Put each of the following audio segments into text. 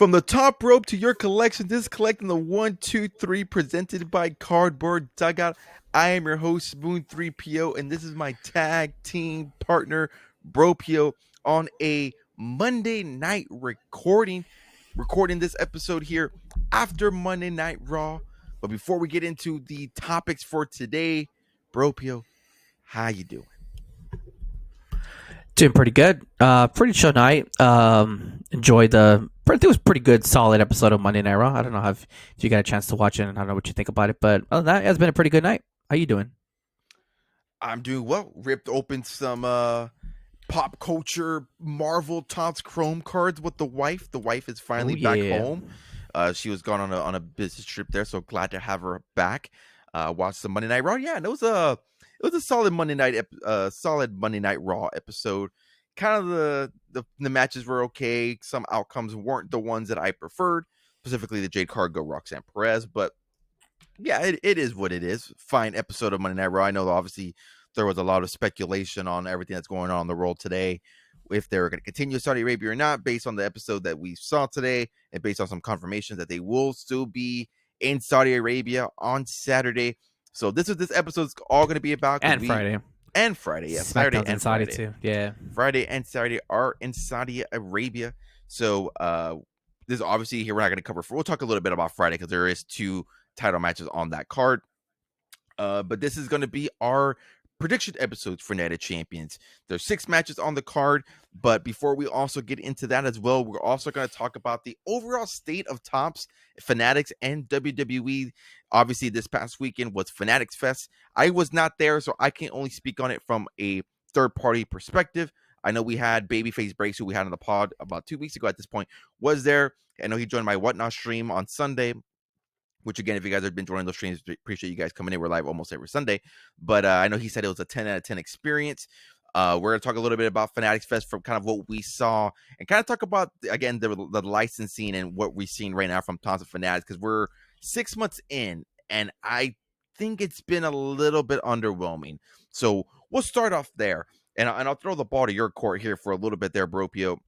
From the top rope to your collection, this is collecting the 1, 2, 3 presented by Cardboard Dugout. I am your host, Spoon 3PO, and this is my tag team partner, Bropio, on a Monday night recording this episode here after Monday Night Raw. But before we get into the topics for today, Bropio, how you doing? Doing pretty good. Pretty chill night. Enjoyed I think it was pretty good, solid episode of Monday Night Raw. I don't know if you got a chance to watch it, and I don't know what you think about it, but other than that, it's been a pretty good night. How you doing? I'm doing well. Ripped open some pop culture Marvel Topps Chrome cards with the wife. The wife is finally back home. She was gone on a business trip there, so glad to have her back. Watched some Monday Night Raw. Yeah, and it was a solid Monday Night Raw episode. Kind of the matches were okay. Some outcomes weren't the ones that I preferred, specifically the Jade Cargill Roxanne Perez. But yeah, it is what it is. Fine episode of Monday Night Raw. I know obviously there was a lot of speculation on everything that's going on in the world today, if they're going to continue Saudi Arabia or not, based on the episode that we saw today, and based on some confirmations that they will still be in Saudi Arabia on Saturday. So this episode's all going to be about. And Friday. And Friday, yeah. Saturday and Friday too. Yeah. Friday and Saturday are in Saudi Arabia. So this is obviously here we're not going to cover. We'll talk a little bit about Friday because there is 2 title matches on that card. But this is going to be our prediction episodes for Night of Champions. There's 6 matches on the card, but before we also get into that as well, we're also going to talk about the overall state of Topps, Fanatics, and WWE. Obviously, this past weekend was Fanatics Fest. I was not there, so I can only speak on it from a third-party perspective. I know we had Babyface Breaks, who we had on the pod about 2 weeks ago at this point, was there. I know he joined my Whatnot stream on Sunday, which, again, if you guys have been joining those streams, appreciate you guys coming in. We're live almost every Sunday. But I know he said it was a 10 out of 10 experience. We're going to talk a little bit about Fanatics Fest from kind of what we saw and kind of talk about, again, the licensing and what we're seeing right now from Topps and Fanatics, because we're 6 months in, and I think it's been a little bit underwhelming. So we'll start off there, and I'll throw the ball to your court here for a little bit there, Bropio.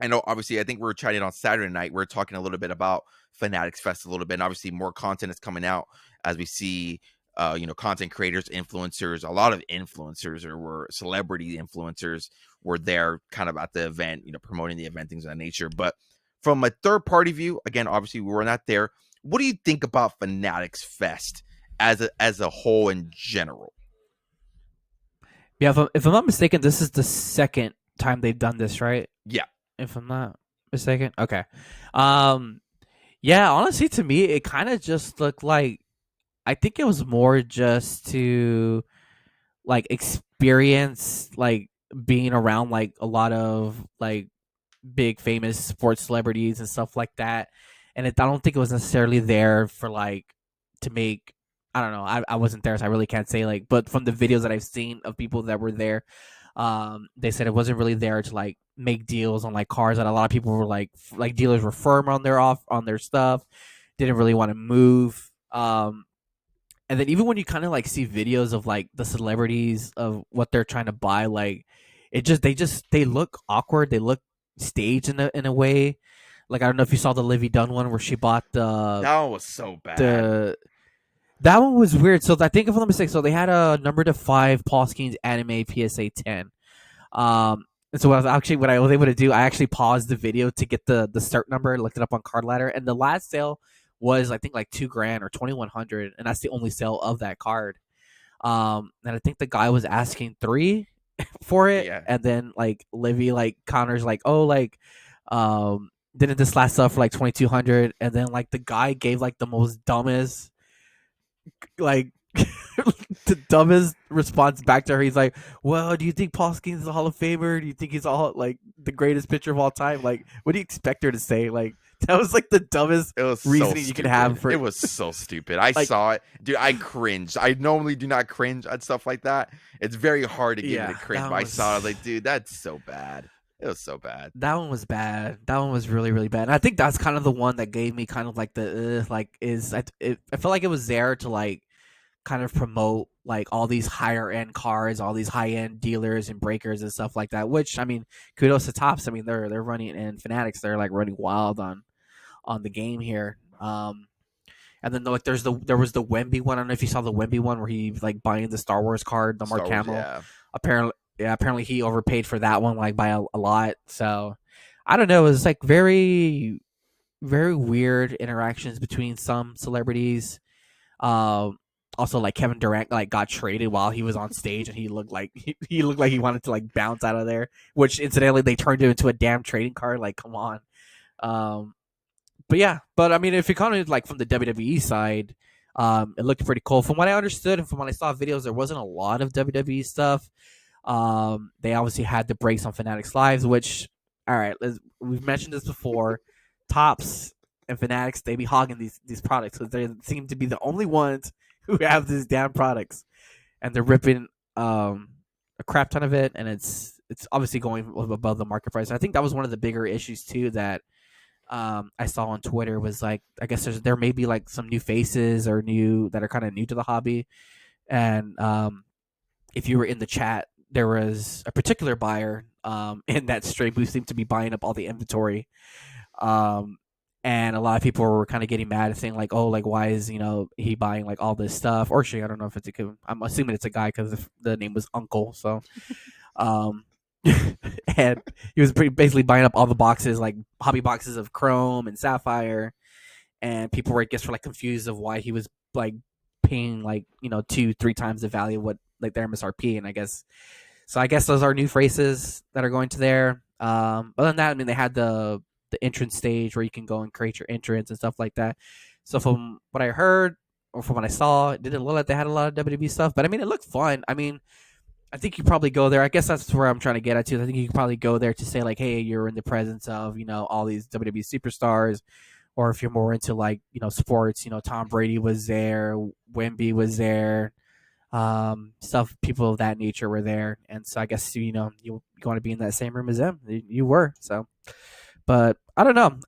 I know, obviously, I think we were chatting on Saturday night. We're talking a little bit about Fanatics Fest a little bit. And obviously, more content is coming out as we see, content creators, influencers, a lot of influencers or celebrity influencers were there kind of at the event, promoting the event, things of that nature. But from a third party view, again, obviously, we were not there. What do you think about Fanatics Fest as a whole in general? Yeah, if I'm not mistaken, this is the second time they've done this, right? Yeah. If I'm not mistaken. Okay. Yeah, honestly, to me, it kind of just looked like, I think it was more just to, like, experience, like, being around, like, a lot of, like, big famous sports celebrities and stuff like that. And I don't think it was necessarily there for, like, to make, I don't know. I wasn't there, so I really can't say, like, but from the videos that I've seen of people that were there, they said it wasn't really there to, like, make deals on, like, cars, that a lot of people were like dealers were firm on their stuff, didn't really want to move. And then even when you kind of, like, see videos of, like, the celebrities of what they're trying to buy, like, they look awkward, they look staged in a way. Like, I don't know if you saw the Livy Dunn one where she bought that was so bad. That one was weird. So I think, if I'm not mistaken, so they had a number to 5 Paul Skeens anime PSA 10. And so what I was able to do, I actually paused the video to get the start number, looked it up on Card Ladder, and the last sale was, I think, like $2,000 or $2,100, and that's the only sale of that card. And I think the guy was asking $3 for it, Yeah. And then, like, Livy, like, counters, like, oh, like, didn't this last sell for like $2,200? And then, like, the guy gave, like, the most dumbest, like, the dumbest response back to her. He's like, well, do you think Paul Skeens is a Hall of Famer? Do you think he's all, like, the greatest pitcher of all time? Like, what do you expect her to say? Like, that was, like, the dumbest reasoning you could have for it. Was so stupid. I saw it, dude. I cringed. I normally do not cringe at stuff like that. It's very hard to get me to cringe, but I saw it, I was like, dude, that's so bad. It was so bad. That one was bad. That one was really, really bad. And I think that's kind of the one that gave me kind of, like, the I felt like it was there to, like, kind of promote like all these higher end cards, all these high end dealers and breakers and stuff like that. Which I mean, kudos to Topps. I mean, they're running in Fanatics. They're like running wild on the game here. And then like there was the Wemby one. I don't know if you saw the Wemby one where he like buying the Star Wars card, the Mark Star Wars, Hamill. yeah. Apparently he overpaid for that one like by a lot. So I don't know. It was like very very weird interactions between some celebrities. Um, Also, like Kevin Durant, like got traded while he was on stage, and he looked like he looked like he wanted to like bounce out of there. Which incidentally, they turned it into a damn trading card. Like, come on. Um, but yeah, but I mean, if you kind of like from the WWE side, it looked pretty cool. From what I understood and from when I saw videos, there wasn't a lot of WWE stuff. They obviously had the breaks on Fanatics Lives, which, all right, we've mentioned this before. Topps and Fanatics, they be hogging these products because they seem to be the only ones who have these damn products, and they're ripping a crap ton of it, and it's obviously going above the market price. I think that was one of the bigger issues too that I saw on Twitter was like I guess there may be like some new faces or new that are kind of new to the hobby, and if you were in the chat, there was a particular buyer in that stream who seemed to be buying up all the inventory. Um, and a lot of people were kind of getting mad and saying like, "Oh, like why is he buying like all this stuff?" Or she, I don't know if it's a. I'm assuming it's a guy because the name was Uncle. So, um, and he was basically buying up all the boxes, like hobby boxes of Chrome and Sapphire, and people were I guess like confused of why he was like paying like 2-3 times the value of what like their MSRP, and I guess so. I guess those are new phrases that are going to there. Other than that, I mean, they had the entrance stage where you can go and create your entrance and stuff like that. So from what I heard or from what I saw, it didn't look like they had a lot of WWE stuff, but I mean, it looked fun. I mean, I think you probably go there. I guess that's where I'm trying to get at too. I think you could probably go there to say like, hey, you're in the presence of all these WWE superstars, or if you're more into like sports, Tom Brady was there, Wemby was there, stuff people of that nature were there, and so I guess you want to be in that same room as them. You were so, but I don't know.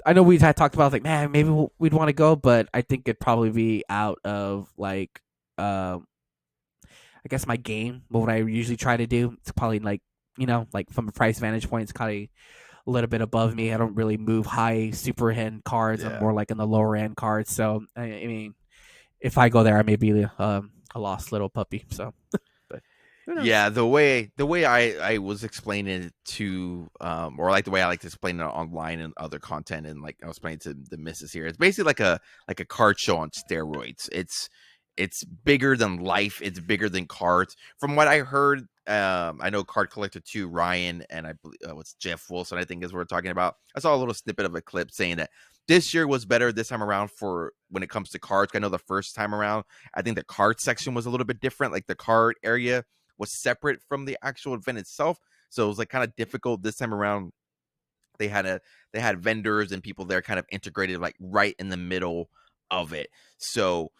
I know we had talked about like, man, maybe we'd want to go, but I think it'd probably be out of like, I guess my game. What I usually try to do, it's probably like like from a price vantage point, it's kind of a little bit above me. I don't really move high super end cards. I'm Yeah. more like in the lower end cards. So I mean, if I go there, I may be a lost little puppy. So, but who knows? Yeah, the way I was explaining it to or like the way I like to explain it online and other content, and like I was explaining to the missus here, it's basically like a card show on steroids. It's bigger than life. It's bigger than cards. From what I heard, I know Card Collector 2, Ryan, and I believe what's Jeff Wilson, I think is what we're talking about. I saw a little snippet of a clip saying that this year was better this time around for when it comes to cards. I know the first time around, I think the card section was a little bit different. Like the card area was separate from the actual event itself, so it was like kind of difficult this time around. They had vendors and people there kind of integrated like right in the middle of it. So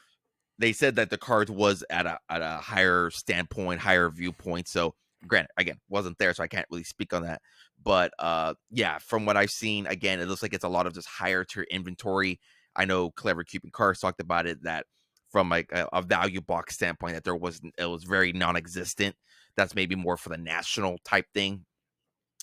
they said that the cards was at a higher standpoint, higher viewpoint. So granted, again, wasn't there, so I can't really speak on that. But yeah, from what I've seen, again, it looks like it's a lot of just higher tier inventory. I know Clever Cupid Cards talked about it, that from like a value box standpoint, that it was very non-existent. That's maybe more for the national type thing.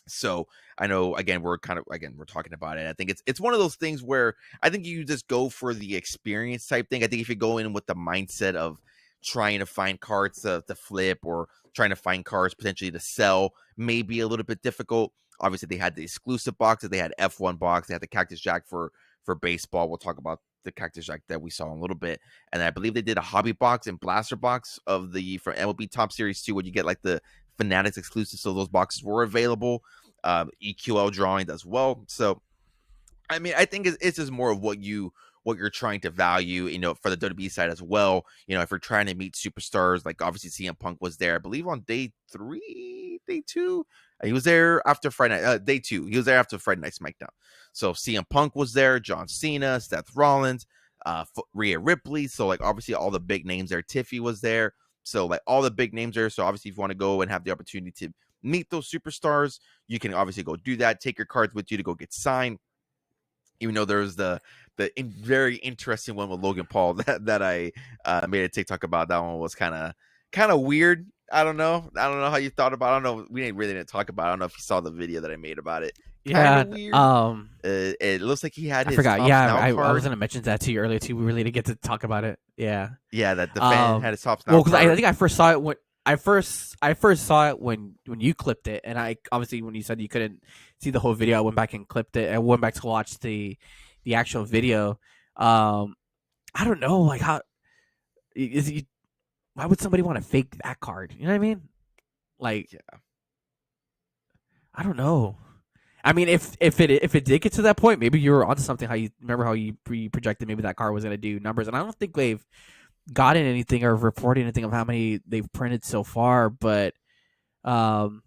So I know again we're talking about it. I think it's one of those things where I think you just go for the experience type thing. I think if you go in with the mindset of trying to find cards to flip or trying to find cards potentially to sell, maybe a little bit difficult. Obviously, they had the exclusive boxes. They had F1 box. They had the Cactus Jack for baseball. We'll talk about the Cactus Jack that we saw in a little bit. And I believe they did a hobby box and blaster box of the from MLB Top Series 2, where you get like the Fanatics exclusive. So those boxes were available. EQL drawing as well. So I mean, I think it's just more of what you're trying to value, for the WWE side as well. If you're trying to meet superstars, like obviously CM Punk was there, I believe on day 3, day 2. He was there after Friday night, day 2. He was there after Friday Night SmackDown. So CM Punk was there, John Cena, Seth Rollins, Rhea Ripley. So like obviously all the big names there. Tiffy was there. So like all the big names there. So obviously if you want to go and have the opportunity to meet those superstars, you can obviously go do that. Take your cards with you to go get signed. Even though there's the very interesting one with Logan Paul that I made a TikTok about. That one was kind of weird. I don't know how you thought about it. I don't know. We didn't talk about it. I don't know if you saw the video that I made about it. Kind Yeah. of weird. It looks like he had I his forgot. Topps Yeah, Now I was card. gonna mention that to you earlier too. We really didn't get to talk about it. Yeah. Yeah, that the fan had his Topps Now Well, because I card. think I first saw it when I first saw it when you clipped it, and I obviously when you said you couldn't see the whole video, I went back and clipped it. I went back to watch the actual video. Um, I don't know, like how is it, why would somebody want to fake that card? You know what I mean? Like, Yeah. I don't know. I mean, if it did get to that point, maybe you were onto something. How you remember how you projected maybe that card was going to do numbers, and I don't think they've gotten anything or reported anything of how many they've printed so far. But um,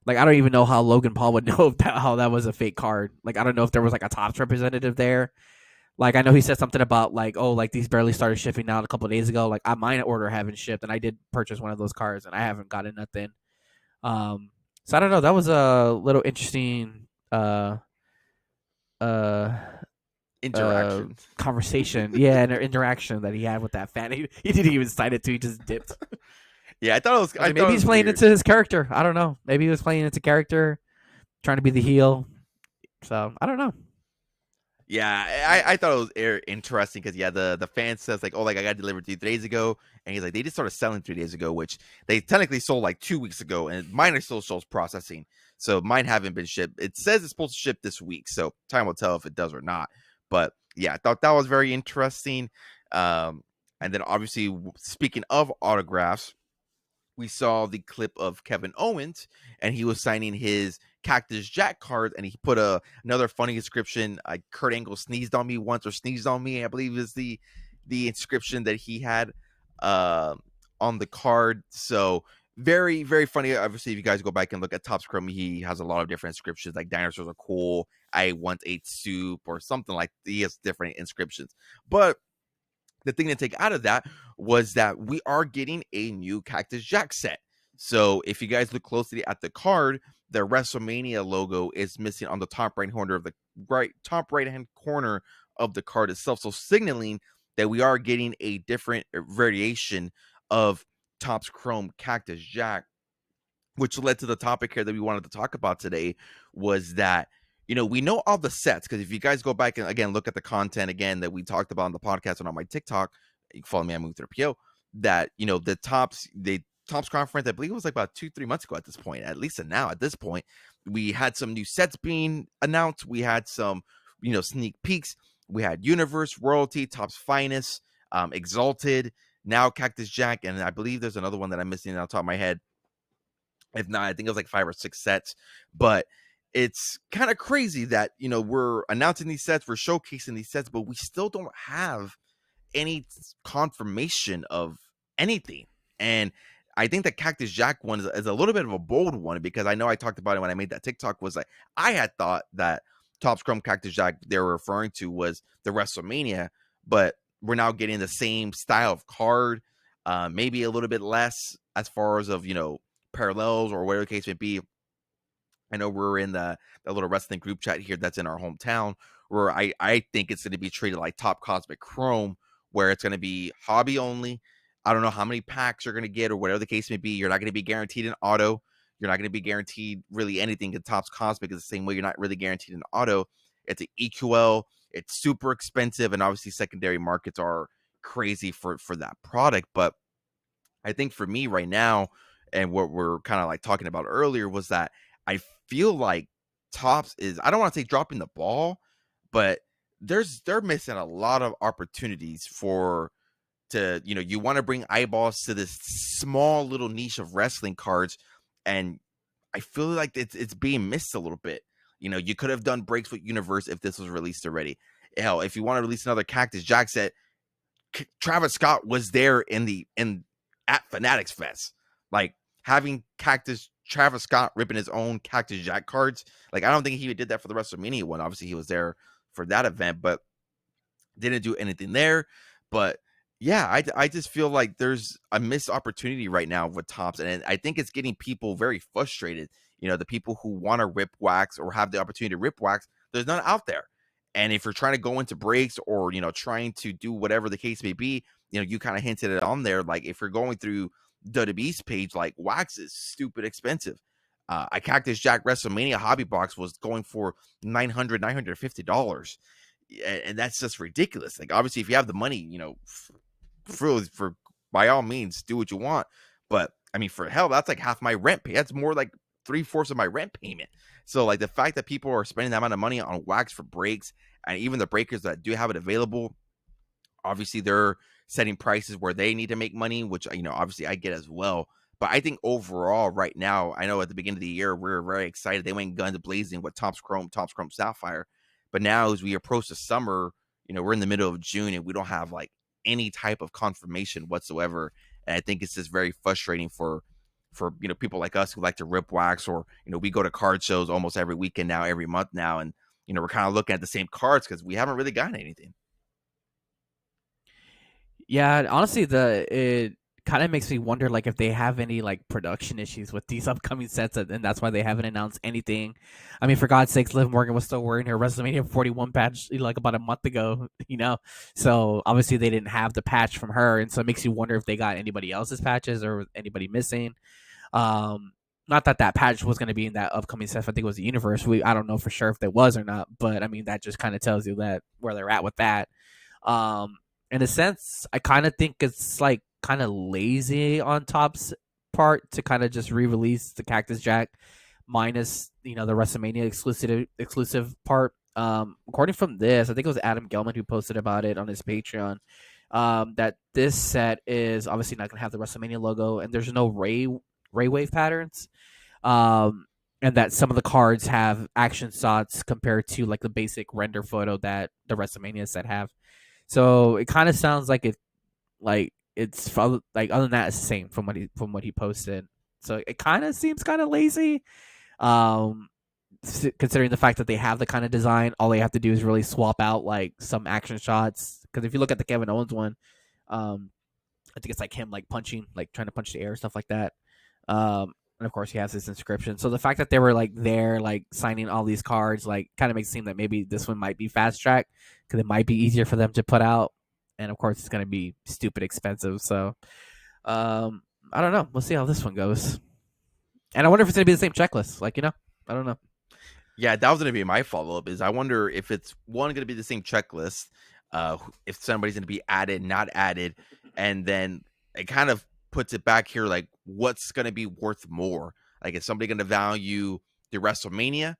like I don't even know how Logan Paul would know how that was a fake card. Like I don't know if there was like a Topps representative there. Like I know he said something about like, oh, like these barely started shipping out a couple of days ago. Like mine order haven't shipped, and I did purchase one of those cards, and I haven't gotten nothing. Um, so I don't know. That was a little interesting uh Interaction. conversation, yeah, and interaction that he had with that fan. He didn't even sign it to. He just dipped. Yeah, I thought it was. I was I like, thought maybe it he's was playing weird. into his character. I don't know. Maybe he was playing into character, trying to be the heel. So I don't know. Yeah, I thought it was interesting because the fan says like, oh, like I got delivered 3 days ago, and he's like, they just started selling 3 days ago, which they technically sold like 2 weeks ago, and mine are still shows processing, so mine haven't been shipped. It says it's supposed to ship this week, so time will tell if it does or not. But yeah, I thought that was very interesting. Um, and then obviously speaking of autographs, we saw the clip of Kevin Owens, and he was signing his Cactus Jack card, and he put another funny inscription. Kurt Angle sneezed on me once, or sneezed on me, I believe is the inscription that he had uh, on the card. So very, very funny. Obviously, if you guys go back and look at Topps Chrome, he has a lot of different inscriptions, like dinosaurs are cool, I once ate soup, or something like that. He has different inscriptions. But the thing to take out of that was that we are getting a new Cactus Jack set. So if you guys look closely at the card, the WrestleMania logo is missing on the top right hand corner of the card itself. So signaling that we are getting a different variation of Topps Chrome Cactus Jack, which led to the topic here that we wanted to talk about today, was that we know all the sets, because if you guys go back and again look at the content again that we talked about on the podcast and on my TikTok, you can follow me, I moved to the PO, that the Topps conference, I believe it was like about 2-3 months ago at this point, at least now at this point, we had some new sets being announced. We had some sneak peeks. We had Universe, Royalty, Topps Finest, Exalted, now Cactus Jack, and I believe there's another one that I'm missing on top of my head. If not, I think it was like 5 or 6 sets. But it's kind of crazy that we're announcing these sets, we're showcasing these sets, but we still don't have any confirmation of anything. And I think the Cactus Jack one is a little bit of a bold one, because I know I talked about it when I made that TikTok, was like I had thought that Topps Chrome Cactus Jack they were referring to was the WrestleMania, but we're now getting the same style of card, maybe a little bit less as far as of parallels or whatever the case may be. I know we're in the little wrestling group chat here that's in our hometown, where I think it's going to be treated like Top Cosmic Chrome, where it's going to be hobby only. I don't know how many packs you're going to get or whatever the case may be. You're not going to be guaranteed an auto. You're not going to be guaranteed really anything. At Topps Cosmic is the same way. You're not really guaranteed an auto. It's an EQL. It's super expensive, and obviously secondary markets are crazy for that product. But I think for me right now, and what we're kind of like talking about earlier, was that I feel like Topps is, I don't want to say dropping the ball, but they're missing a lot of opportunities you want to bring eyeballs to this small little niche of wrestling cards, and I feel like it's being missed a little bit. You could have done breaks with Universe if this was released already. Hell, if you want to release another Cactus Jack set, Travis Scott was there at Fanatics Fest, like having Travis Scott ripping his own Cactus Jack cards. Like I don't think he did that for the WrestleMania one. Obviously, he was there for that event, but didn't do anything there. But yeah, I just feel like there's a missed opportunity right now with Topps, and I think it's getting people very frustrated. The people who want to rip wax or have the opportunity to rip wax, there's none out there. And if you're trying to go into breaks or, trying to do whatever the case may be, you kind of hinted it on there. Like if you're going through WWE's page, like wax is stupid expensive. A Cactus Jack WrestleMania hobby box was going for $950. And that's just ridiculous. Like obviously if you have the money, for by all means do what you want. But I mean, for hell, that's like half my rent pay. That's more like 3/4 of my rent payment. So like the fact that people are spending that amount of money on wax for breaks, and even the breakers that do have it available, obviously they're setting prices where they need to make money, which obviously I get as well. But I think overall, right now, I know at the beginning of the year we are very excited. They went guns blazing with Topps Chrome Sapphire. But now as we approach the summer, we're in the middle of June and we don't have like any type of confirmation whatsoever. And I think it's just very frustrating for people like us who like to rip wax, or we go to card shows almost every weekend now, every month now, and we're kind of looking at the same cards because we haven't really gotten anything. Yeah, honestly, it kind of makes me wonder, like, if they have any like production issues with these upcoming sets, and that's why they haven't announced anything. I mean, for God's sakes, Liv Morgan was still wearing her WrestleMania 41 patch like about a month ago, So obviously they didn't have the patch from her, and so it makes you wonder if they got anybody else's patches or anybody missing. Um, Not that that patch was going to be in that upcoming set. I think it was the Universe. I don't know for sure if there was or not, but I mean that just kind of tells you that where they're at with that. Um, in a sense, I kind of think it's like kind of lazy on Topps part to kind of just re-release the Cactus Jack minus the WrestleMania exclusive part. According from this, I think it was Adam Gelman who posted about it on his Patreon. That this set is obviously not going to have the WrestleMania logo, and there's no Ray wave patterns. And that some of the cards have action shots compared to like the basic render photo that the WrestleMania set have. So it kind of sounds like it's like other than that it's the same from what he posted. So it kind of seems kind of lazy. Um, Considering the fact that they have the kind of design, all they have to do is really swap out like some action shots. Because if you look at the Kevin Owens one, I think it's like him like punching, like trying to punch the air, stuff like that. And of course he has his inscription. So the fact that they were like there, like signing all these cards, like kind of makes it seem that maybe this one might be fast track because it might be easier for them to put out. And of course it's going to be stupid expensive. So I don't know. We'll see how this one goes. And I wonder if it's going to be the same checklist. Like, I don't know. Yeah, that was going to be my follow-up. Is I wonder if it's going to be the same checklist, if somebody's going to be added, not added, and then it kind of puts it back here like what's going to be worth more. Like, is somebody going to value the WrestleMania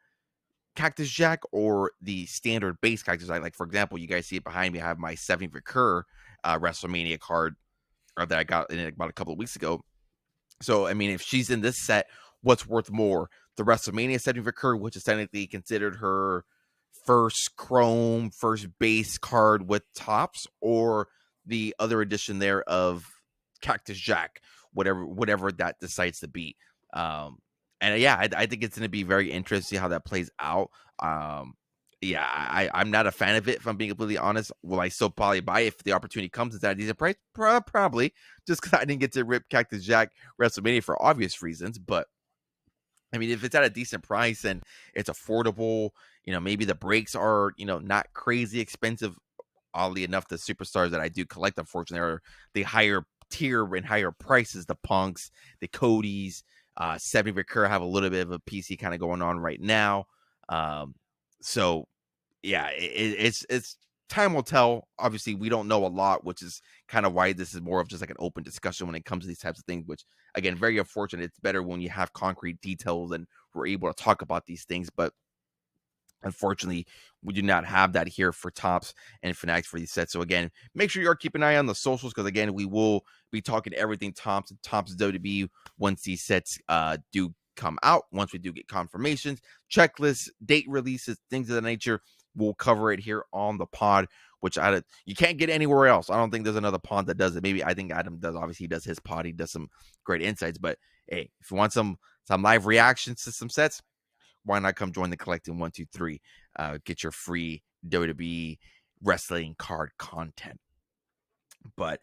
Cactus Jack or the standard base Cactus Jack? Like, for example, you guys see it behind me. I have my 70 recur WrestleMania card that I got in about a couple of weeks ago. So, I mean, if she's in this set, what's worth more? The WrestleMania setting for Curry, which is technically considered her first Chrome, first base card with Topps, or the other edition there of Cactus Jack, whatever that decides to be. And yeah, I think it's going to be very interesting how that plays out. Yeah, I'm not a fan of it, if I'm being completely honest. Will I still probably buy it if the opportunity comes? Is that a decent price? Probably, just because I didn't get to rip Cactus Jack WrestleMania for obvious reasons. But I mean, if it's at a decent price and it's affordable, maybe the breaks are, not crazy expensive. Oddly enough, the superstars that I do collect, unfortunately, are the higher tier and higher prices. The Punks, the Codys, 70 Recur have a little bit of a PC kind of going on right now. So yeah, it's time will tell. Obviously, we don't know a lot, which is kind of why this is more of just like an open discussion when it comes to these types of things, which again, very unfortunate. It's better when you have concrete details and we're able to talk about these things, but unfortunately, we do not have that here for Topps and Fanatics for these sets. So again, make sure you are keeping an eye on the socials, because again, we will be talking everything Topps and Topps WWE once these sets do come out. Once we do get confirmations, checklists, date releases, things of that nature, we'll cover it here on the pod, which you can't get anywhere else. I don't think there's another pod that does it. Maybe I think Adam does. Obviously, he does his pod. He does some great insights. But hey, if you want some live reactions to some sets, why not come join the Collecting 123? Get your free WWE wrestling card content. But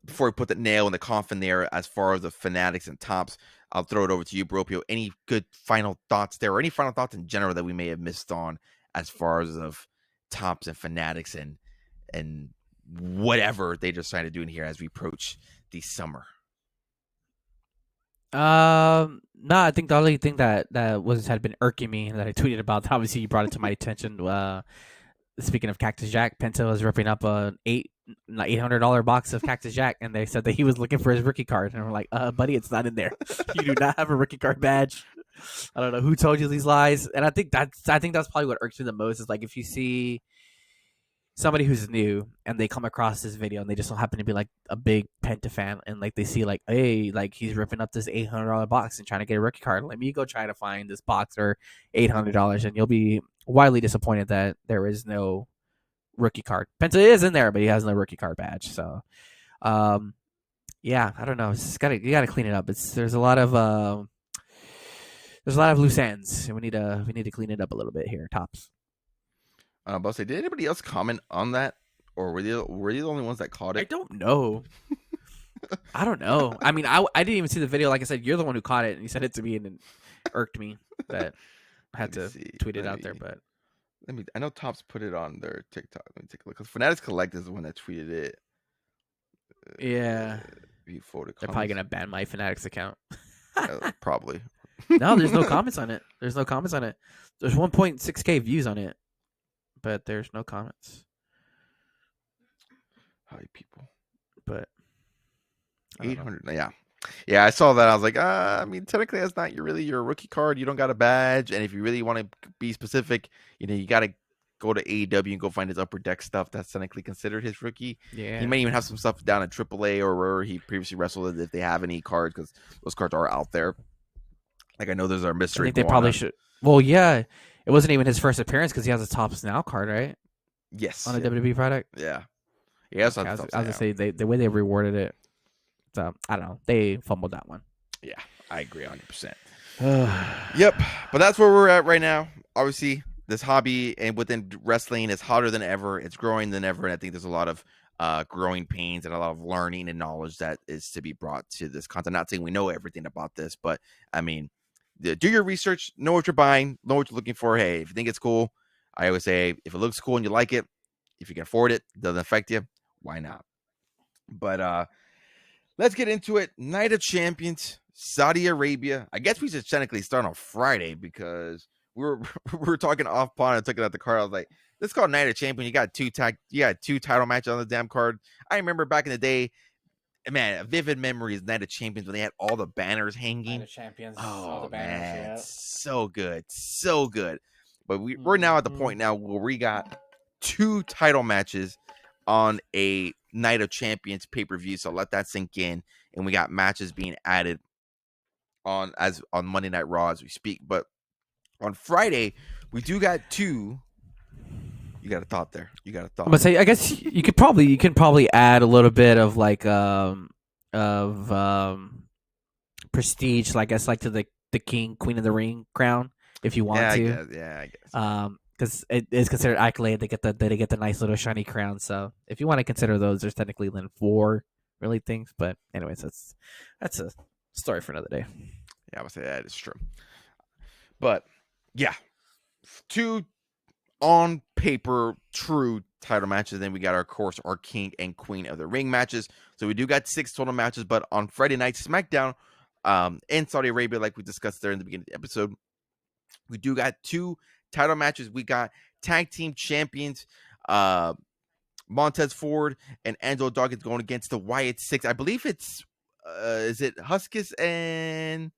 before we put the nail in the coffin there, as far as the Fanatics and Topps, I'll throw it over to you, Bropio. Any good final thoughts there, or any final thoughts in general that we may have missed on as far as of Topps and Fanatics and whatever they decided to do in here as we approach the summer? No, I think the only thing that had been irking me that I tweeted about. Obviously, you brought it to my attention. Speaking of Cactus Jack, Penta was ripping up a $800 box of Cactus Jack, and they said that he was looking for his rookie card, and we're like, buddy, it's not in there. You do not have a rookie card badge. I don't know who told you these lies, and I think that's probably what irks me the most is like if you see somebody who's new and they come across this video and they just don't happen to be like a big Penta fan and like they see like, hey, like he's ripping up this $800 box and trying to get a rookie card. Let me go try to find this box for $800, and you'll be widely disappointed that there is no rookie card. Penta is in there, but he has no rookie card badge. So, yeah, I don't know. It's you gotta clean it up. There's a lot of loose ends, and we need to clean it up a little bit here, Topps. But say, did anybody else comment on that, or were you the only ones that caught it? I don't know. I don't know. I mean, I didn't even see the video. Like I said, you're the one who caught it, and you sent it to me, and it irked me that I had to tweet it out there. But I know Topps put it on their TikTok. Let me take a look. Because Fanatics Collect is the one that tweeted it. Yeah. View photo They're probably gonna ban my Fanatics account. Probably. No, there's no comments on it. There's 1.6K views on it, but there's no comments. Hi, people. But 800. Yeah. I saw that. I was like, I mean, technically, that's not your rookie card. You don't got a badge, and if you really want to be specific, you got to go to AEW and go find his Upper Deck stuff. That's technically considered his rookie. Yeah. He may even have some stuff down at AAA or wherever he previously wrestled if they have any cards, because those cards are out there. Like, I know there's our mystery. I think they probably should. Well, yeah, it wasn't even his first appearance because he has a Topps Now card, right? Yes. On a WWE product. Yeah. Yes. Okay, I was gonna say the way they rewarded it. So I don't know. They fumbled that one. Yeah, I agree 100%. Yep. But that's where we're at right now. Obviously, this hobby and within wrestling is hotter than ever. It's growing than ever, and I think there's a lot of growing pains and a lot of learning and knowledge that is to be brought to this content. Not saying we know everything about this, but I mean, do your research, know what you're buying, know what you're looking for. Hey, if you think it's cool, I always say if it looks cool and you like it, if you can afford it, doesn't affect you, why not? But let's get into it. Night of Champions, Saudi Arabia. I guess we should technically start on Friday because we were talking off pod and took it out the card. I was like, this is called Night of Champions. You got two title matches on the damn card. I remember back in the day, man, a vivid memory is Night of Champions when they had all the banners hanging. Night of Champions. Oh, all the banners, man, yeah. so good. But we're now at the point now where we got two title matches on a Night of Champions pay-per-view, so let that sink in. And we got matches being added on Monday Night Raw as we speak. But on Friday, we do got two. You got a thought there. I'm gonna say, I guess you can probably add a little bit of like prestige, I guess, like to the Queen of the Ring crown if you want to. I guess. Because it is considered accolade. They get the nice little shiny crown. So if you want to consider those, there's technically then 4 really things. But anyways, that's a story for another day. Yeah, I would say that is true. But yeah, 2 on paper true title matches. Then we got our King and Queen of the Ring matches. So we do got 6 total matches. But on Friday night SmackDown, in Saudi Arabia, like we discussed there in the beginning of the episode, we do got 2 title matches. We got tag team champions Montez Ford and Angelo Dawkins going against the Wyatt 6. I believe it's is it Huskus and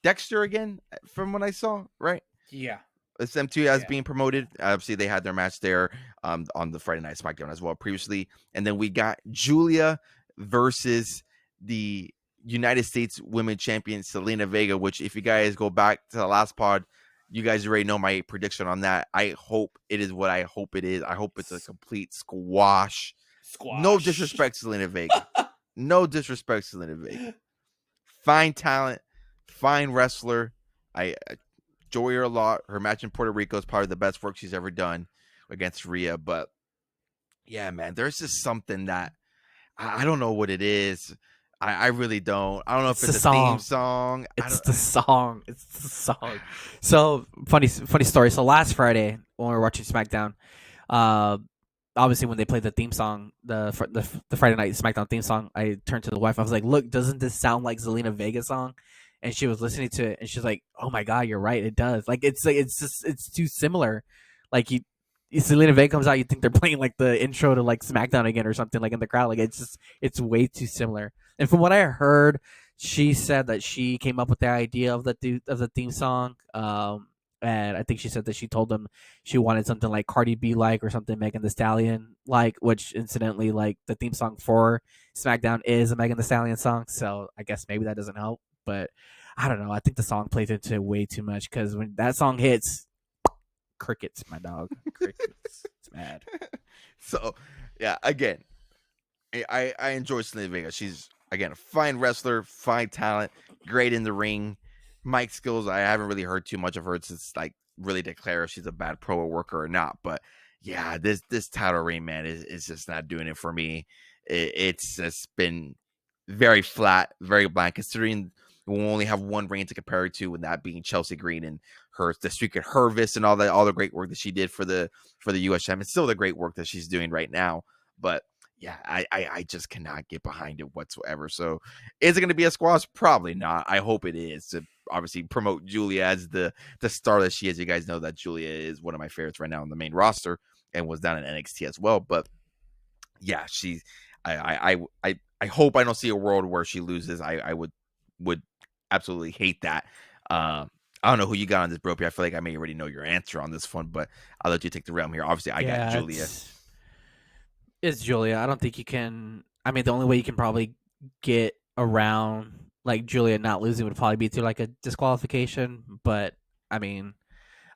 Dexter again from what I saw, right? Yeah. It's them two as being promoted. Obviously, they had their match there on the Friday Night SmackDown as well previously. And then we got Giulia versus the United States Women Champion Zelina Vega, which if you guys go back to the last pod, you guys already know my prediction on that. I hope it is what I hope it is. I hope it's a complete squash. No disrespect to Zelina Vega. No disrespect to Zelina Vega. Fine talent, fine wrestler. I enjoy her a lot. Her match in Puerto Rico is probably the best work she's ever done against Rhea. But yeah, man, there's just something that I don't know what it is. I really don't. I don't know if it's a theme song. It's the song. So funny story. So last Friday when we were watching SmackDown, Uh, Obviously when they played the theme song, the Friday night SmackDown theme song, I turned to the wife. I was like, "Look, doesn't this sound like Zelina Vega song?" And she was listening to it, and she's like, "Oh my god, you're right, it does." Like it's just it's too similar. Like Zelina Vega comes out, you think they're playing like the intro to like SmackDown again or something like in the crowd. Like it's way too similar. And from what I heard, she said that she came up with the idea of the theme song. And I think she said that she told them she wanted something like Cardi B like or something Megan Thee Stallion like, which incidentally, like the theme song for SmackDown is a Megan Thee Stallion song. So I guess maybe that doesn't help, but I don't know. I think the song plays into it way too much because when that song hits, crickets, my dog, crickets. It's mad. So, yeah, again, I enjoy Zelina Vega. She's again a fine wrestler, fine talent, great in the ring. Mic skills, I haven't really heard too much of her since like really declare if she's a bad pro worker or not. But yeah, this title reign, man, is just not doing it for me. It's just been very flat, very bland, considering we only have one reign to compare it to, and that being Chelsea Green and the streak at Hervis and all the great work that she did for the US Champion. It's still the great work that she's doing right now. But yeah, I just cannot get behind it whatsoever. So is it going to be a squash? Probably not. I hope it is to obviously promote Giulia as the star that she is. You guys know that Giulia is one of my favorites right now on the main roster and was down in NXT as well. But yeah, she's I hope I don't see a world where she loses. I would absolutely hate that. I don't know who you got on this, bro. I feel like I may already know your answer on this one, but I'll let you take the realm here. Obviously, I got Yeah, Giulia. it's Julia. I don't think you can. I mean, the only way you can probably get around like Julia not losing would probably be through like a disqualification. But I mean,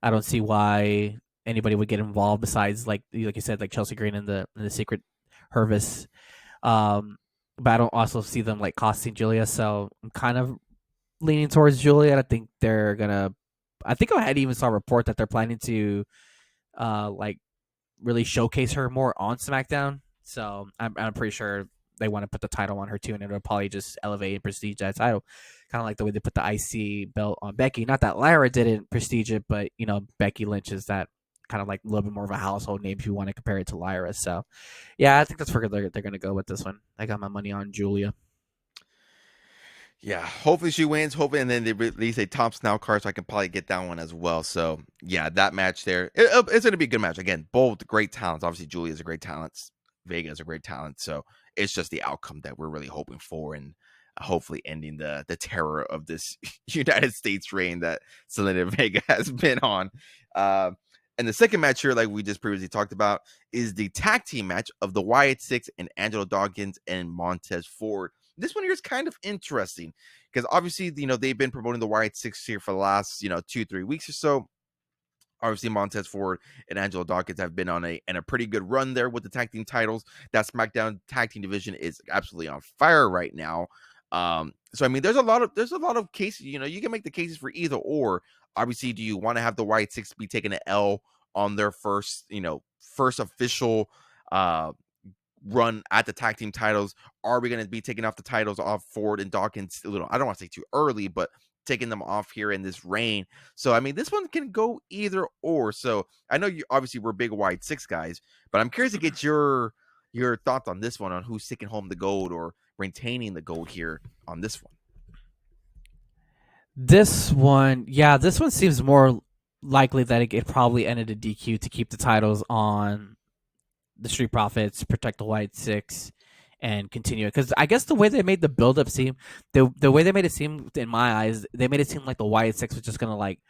I don't see why anybody would get involved besides like you said, like Chelsea Green and the Secret Hervis. But I don't also see them like costing Julia, so I'm kind of leaning towards Julia. I think they're gonna. I think I had even saw a report that they're planning to like really showcase her more on SmackDown. So I'm pretty sure they want to put the title on her too, and it'll probably just elevate and prestige that title, kind of like the way they put the IC belt on Becky. Not that Lyra didn't prestige it, but you know Becky Lynch is that kind of like a little bit more of a household name if you want to compare it to Lyra. So yeah, I think that's where they're going to go with this one. I got my money on Giulia. Yeah, hopefully she wins. Hopefully, and then they release a Topps Now card, so I can probably get that one as well. So yeah, that match there, it's going to be a good match. Again, both great talents. Obviously, Julia is a great talent. Vega is a great talent. So it's just the outcome that we're really hoping for, and hopefully ending the terror of this United States reign that Zelina Vega has been on. And the second match here, like we just previously talked about, is the tag team match of the Wyatt Six and Angelo Dawkins and Montez Ford. This one here is kind of interesting because obviously, they've been promoting the Wyatt Six here for the last, 2-3 weeks or so. Obviously, Montez Ford and Angelo Dawkins have been on a pretty good run there with the tag team titles. That SmackDown tag team division is absolutely on fire right now. So I mean, there's a lot of cases. You can make the cases for either or. Obviously, do you want to have the Wyatt Six be taking an L on their first official run at the tag team titles? Are we going to be taking off the titles off Ford and Dawkins a little? I don't want to say too early, but taking them off here in this reign. So I mean, this one can go either or. So I know you obviously we're big Wyatt Six guys, but I'm curious to get your thoughts on this one, on who's taking home the gold or retaining the gold here on this one. This one, yeah, this one seems more likely that it probably ended a DQ to keep the titles on the Street Profits, protect the White Six, and continue it. Because I guess the way they made the build up seem, the way they made it seem in my eyes, they made it seem like the White Six was just gonna like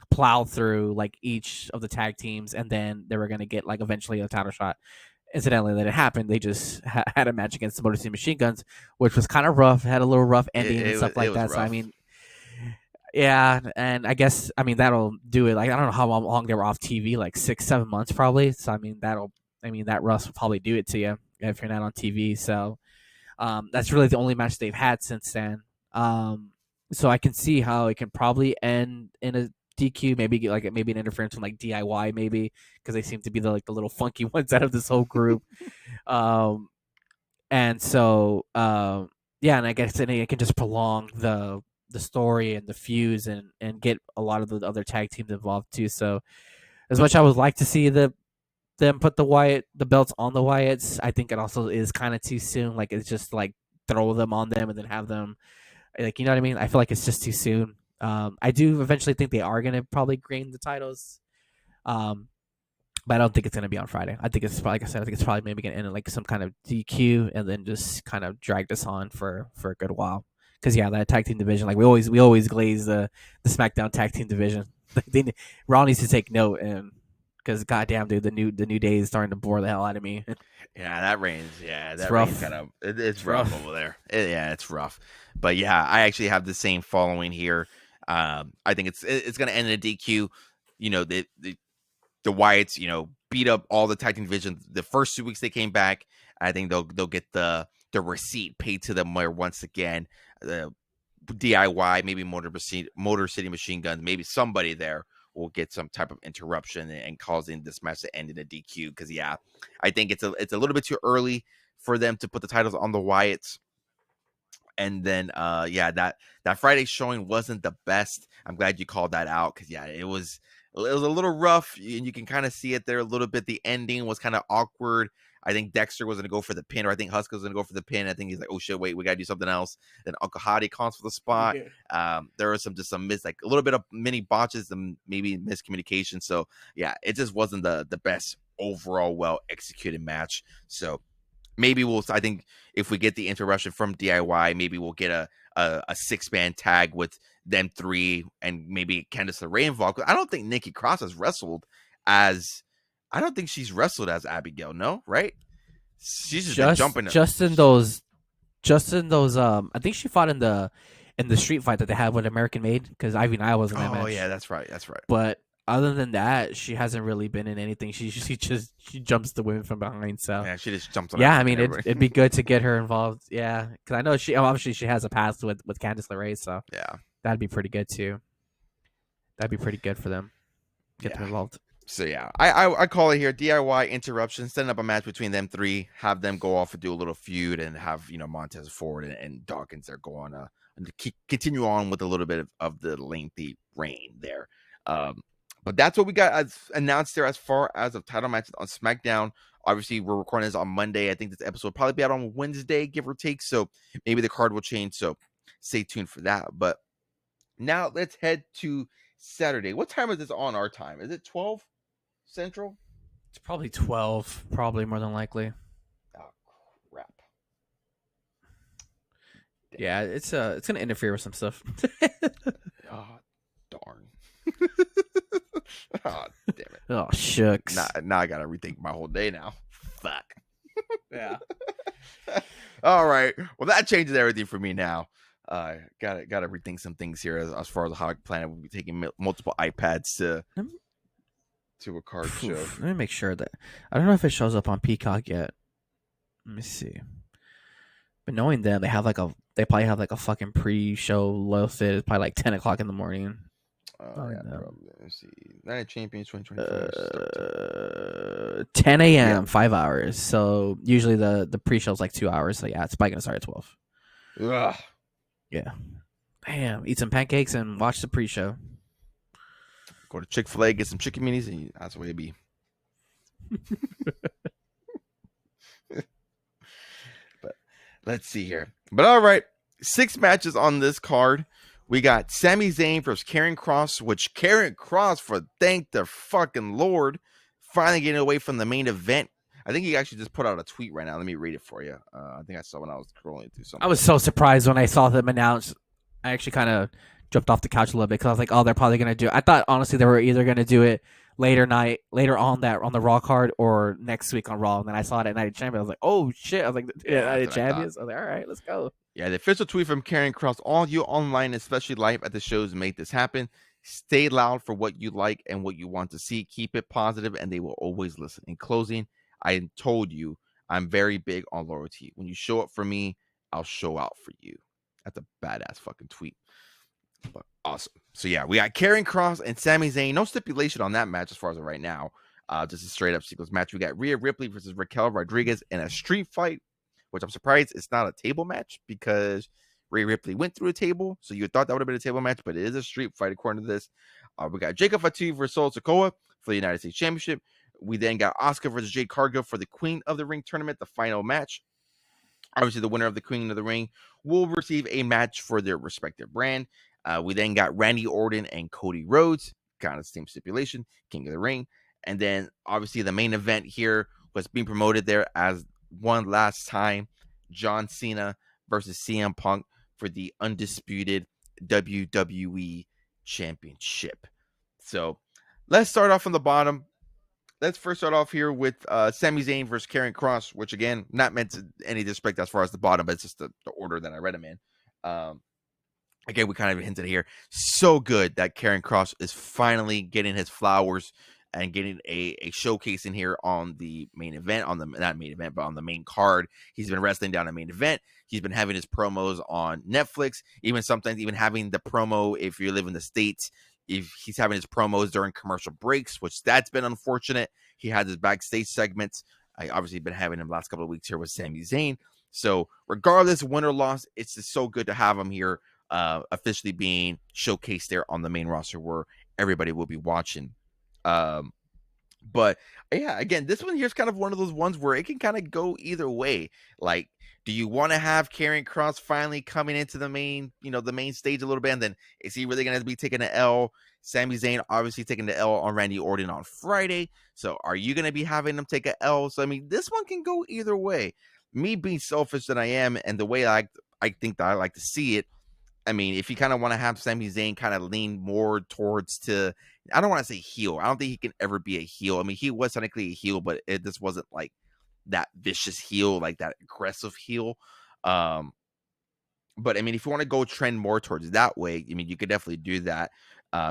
plow through like each of the tag teams, and then they were gonna get like eventually a title shot. Incidentally, that it happened. They just had a match against the Motor City Machine Guns, which was kind of rough. Had a little rough ending and stuff like that. Rough. So I mean, yeah, and I guess that'll do it. Like I don't know how long they were off TV, like 6-7 months probably. So I mean that rust will probably do it to you if you're not on TV. So that's really the only match they've had since then. So I can see how it can probably end in a DQ, maybe maybe an interference from like DIY, maybe because they seem to be the little funky ones out of this whole group. And so yeah, and I guess it can just prolong the story and the fuse and get a lot of the other tag teams involved too. So as much I would like to see the them put the belts on the Wyatts. I think it also is kind of too soon. Like it's just like throw them on them and then have them like you know what I mean. I feel like it's just too soon. I do eventually think they are gonna probably gain the titles. Um, but I don't think it's gonna be on Friday. I think it's like I said. I think it's probably maybe gonna end in like some kind of DQ and then just kind of drag this on for a good while. Because yeah, that tag team division, like we always glaze the SmackDown tag team division. Raw needs to take note and because goddamn dude, the new day is starting to bore the hell out of me. Yeah, that reigns. Yeah, It's that rough. reigns kind of. It's rough over there. Yeah, it's rough. But yeah, I actually have the same following here. I think it's going to end in a DQ. You know, the Wyatts, you know, beat up all the tag team division the first 2 weeks they came back. I think they'll get the receipt paid to them once again. DIY, maybe Motor City Machine Guns, maybe somebody there will get some type of interruption and causing this match to end in a DQ. Because yeah, I think it's a little bit too early for them to put the titles on the Wyatts. And then yeah, that Friday showing wasn't the best. I'm glad you called that out because yeah, it was a little rough, and you can kind of see it there a little bit. The ending was kind of awkward. I think Dexter was going to go for the pin, or I think Husk was going to go for the pin. I think he's like, oh shit, wait, we got to do something else. Then Uncle Hottie calls for the spot. There was some like a little bit of mini botches and maybe miscommunication. So yeah, it just wasn't the best overall well executed match. So maybe I think if we get the interruption from DIY, maybe we'll get a 6-man tag with them three and maybe Candice LeRae involved. I don't think Nikki Cross has wrestled as. I don't think she's wrestled as Abigail. No, right? She's just been jumping. Just in those. I think she fought in the street fight that they had with American Made because Ivy Nile was in that match. Oh yeah, that's right. But other than that, she hasn't really been in anything. She jumps the women from behind. So yeah, she just jumps on. Yeah, I mean it'd be good to get her involved. Yeah, because I know obviously she has a past with Candice LeRae. So yeah, that'd be pretty good too. That'd be pretty good for them. Get them involved. So yeah, I call it here DIY interruption, setting up a match between them three, have them go off and do a little feud, and have Montez forward and Dawkins there go on and continue on with a little bit of the lengthy reign there. But that's what we got as announced there as far as of title matches on SmackDown. Obviously, we're recording this on Monday. I think this episode will probably be out on Wednesday, give or take. So maybe the card will change. So stay tuned for that. But now let's head to Saturday. What time is this on our time? Is it 12? Central? It's probably 12, probably more than likely. Oh crap. Damn. Yeah, it's gonna interfere with some stuff. Oh darn. Oh damn it. Oh shucks. Now I gotta rethink my whole day now. Fuck. Yeah. All right. Well, that changes everything for me now. Gotta rethink some things here as far as how I plan. We'll be taking multiple iPads to a card show. Let me make sure that I don't know if it shows up on Peacock yet. Let me see. But knowing them, they probably have like a fucking pre-show listed. It's probably like 10 o'clock in the morning. Yeah, let's see. Night of Champions 2024. 10 a.m. 5 hours. So usually the pre-show is like 2 hours. So yeah, it's probably gonna start at 12. Ugh. Yeah. Damn. Eat some pancakes and watch the pre-show. Go to Chick-fil-A, get some chicken minis, and that's the way it be. But let's see here. But all right, 6 matches on this card. We got Sami Zayn versus Karrion Kross, which Karrion Kross, for thank the fucking Lord, finally getting away from the main event. I think he actually just put out a tweet right now. Let me read it for you. I think I saw when I was scrolling through something. I was so surprised when I saw them announce. I actually kind of jumped off the couch a little bit because I was like, "Oh, they're probably gonna do it." I thought honestly they were either gonna do it later on the Raw card or next week on Raw. And then I saw it at Night of Champions. I was like, "Oh shit!" I was like, "Yeah, Night of Champions." I was like, "All right, let's go." Yeah, the official tweet from Karrion Kross: "All you online, especially live at the shows, make this happen. Stay loud for what you like and what you want to see. Keep it positive, and they will always listen." In closing, I told you I'm very big on loyalty. When you show up for me, I'll show out for you. That's a badass fucking tweet. But awesome. So yeah, we got Karrion Kross and Sami Zayn. No stipulation on that match as far as right now. Just a straight up sequence match. We got Rhea Ripley versus Raquel Rodriguez in a street fight, which I'm surprised it's not a table match because Rhea Ripley went through a table. So you thought that would have been a table match, but it is a street fight according to this. We got Jacob Fatu versus Sikoa for the United States Championship. We then got Asuka versus Jade Cargill for the Queen of the Ring tournament, the final match. Obviously, the winner of the Queen of the Ring will receive a match for their respective brand. We then got Randy Orton and Cody Rhodes, kind of the same stipulation, King of the Ring. And then, obviously, the main event here was being promoted there as one last time John Cena versus CM Punk for the undisputed WWE Championship. So, let's start off on the bottom. Let's first start off here with Sami Zayn versus Karrion Kross, which again, not meant to any disrespect as far as the bottom, but it's just the order that I read them in. Again, we kind of hinted here. So good that Karrion Kross is finally getting his flowers and getting a showcase in here on the main event, on the not main event, but on the main card. He's been wrestling down the main event. He's been having his promos on Netflix, even sometimes even having the promo if you live in the States. If he's having his promos during commercial breaks, which that's been unfortunate. He had his backstage segments. I obviously been having him last couple of weeks here with Sami Zayn. So regardless, win or loss, it's just so good to have him here officially being showcased there on the main roster where everybody will be watching. But yeah, again, this one here is kind of one of those ones where it can kind of go either way. Like, do you want to have Karrion Kross finally coming into the main, the main stage a little bit, and then is he really going to be taking an L? Sami Zayn obviously taking the L on Randy Orton on Friday. So are you going to be having him take an L? So I mean, this one can go either way. Me being selfish than I am, and the way I think that I like to see it. I mean, if you kind of want to have Sami Zayn kind of lean more towards I don't want to say heel. I don't think he can ever be a heel. I mean, he was technically a heel, but this wasn't like that vicious heel, like that aggressive heel. But I mean, if you want to go trend more towards that way, I mean, you could definitely do that.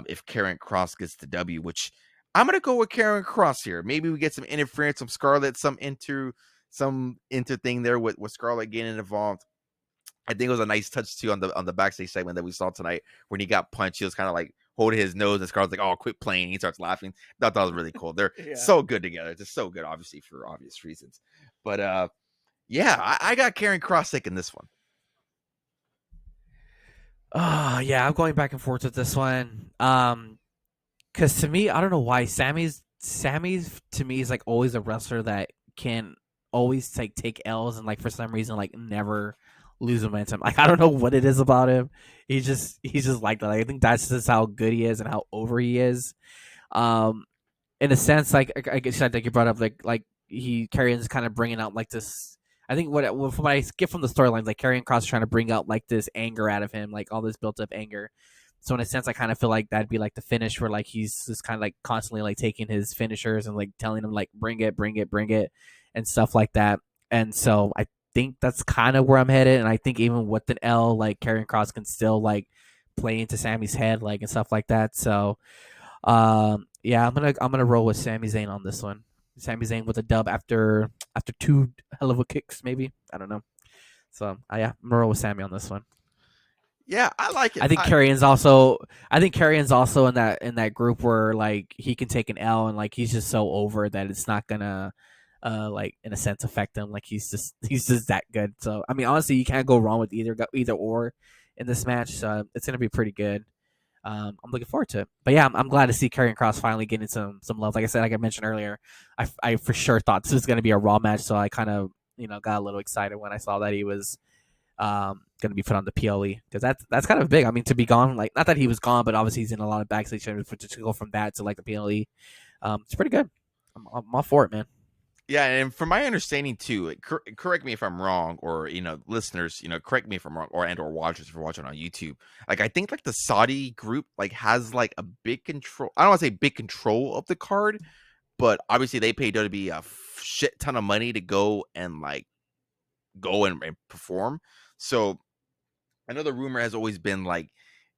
If Karrion Kross gets the W, which I'm gonna go with Karrion Kross here. Maybe we get some interference, some Scarlett, some into thing there with Scarlett getting involved. I think it was a nice touch too on the backstage segment that we saw tonight when he got punched. He was kind of like holding his nose, and Scarlett's like, "Oh, quit playing." He starts laughing. That was really cool. They're so good together. Just so good, obviously for obvious reasons. But yeah, I got Karrion Kross taking this one. Yeah, I'm going back and forth with this one. Because to me, I don't know why Sammy's to me is like always a wrestler that can always like take L's and like for some reason like never lose momentum. Like I don't know what it is about him. He's just like that. Like, I think that's just how good he is and how over he is. Um, in a sense, like I guess I think you brought up like he Karrion's kind of bringing out like this. I think what from what I get from the storylines, like Karrion Kross trying to bring out like this anger out of him, like all this built up anger. So in a sense, I kind of feel like that'd be like the finish where like he's just kind of like constantly like taking his finishers and like telling him like bring it, bring it, bring it, and stuff like that. And so I think that's kind of where I'm headed. And I think even with an L, like Karrion Kross can still like play into Sammy's head, like and stuff like that. So yeah, I'm gonna roll with Sami Zayn on this one. Sami Zayn with a dub after two hell of a kicks, maybe. I don't know. So yeah, I'm gonna roll with Sami on this one. Yeah, I like it. I think Karrion's also in that group where like he can take an L and like he's just so over that it's not gonna like in a sense affect him. Like he's just that good. So I mean honestly you can't go wrong with either or in this match. So it's gonna be pretty good. I'm looking forward to it. But yeah, I'm glad to see Karrion Kross finally getting some love. Like I said, like I mentioned earlier, I for sure thought this was going to be a Raw match, so I kind of got a little excited when I saw that he was going to be put on the PLE because that's kind of big. I mean, to be gone, like not that he was gone, but obviously he's in a lot of backstage to go from that to like the PLE. It's pretty good. I'm all for it, man. Yeah, and from my understanding too, correct me if I'm wrong, or listeners, correct me if I'm wrong, or watchers if you're watching on YouTube. Like I think like the Saudi group like has like a big control. I don't want to say big control of the card, but obviously they pay WWE a shit ton of money to go and and perform. So I know the rumor has always been like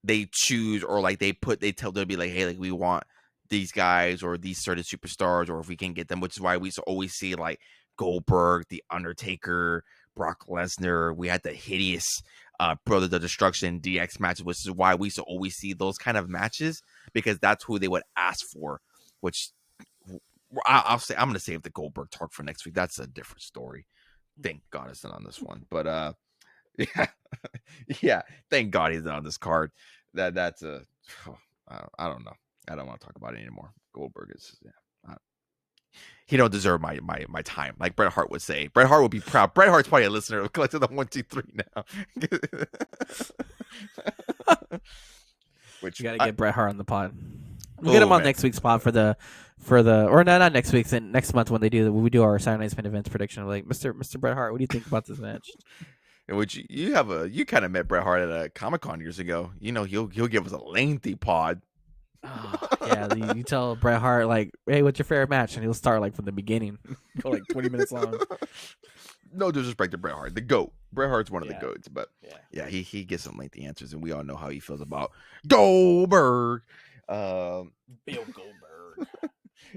they choose or like they tell WWE like, hey, like we want these guys or these certain superstars, or if we can get them, which is why we always see like Goldberg, The Undertaker, Brock Lesnar. We had the hideous Brothers of Destruction DX matches, which is why we used to always see those kind of matches because that's who they would ask for. Which I'll say I'm going to save the Goldberg talk for next week. That's a different story. Thank God it's not on this one, but yeah, yeah. Thank God he's not on this card. That's I don't know. I don't want to talk about it anymore. Goldberg is he don't deserve my time, like Bret Hart would say. Bret Hart would be proud. Bret Hart's probably a listener of Collective the 123 now. We Which got to get Bret Hart on the pod. We'll get him oh on man, next week's pod for the or not next week's and next month when we do our Saturday Night's Main Events prediction. Like Mr. Bret Hart, what do you think about this match? in which you kind of met Bret Hart at a Comic-Con years ago. You know, he'll give us a lengthy pod. Oh, yeah, you tell Bret Hart like, hey, what's your favorite match, and he'll start like from the beginning, go like 20 minutes long. No disrespect to Bret Hart, the GOAT. Bret Hart's one of the GOATs, but yeah, he gets some lengthy answers, and we all know how he feels about Goldberg. Bill Goldberg.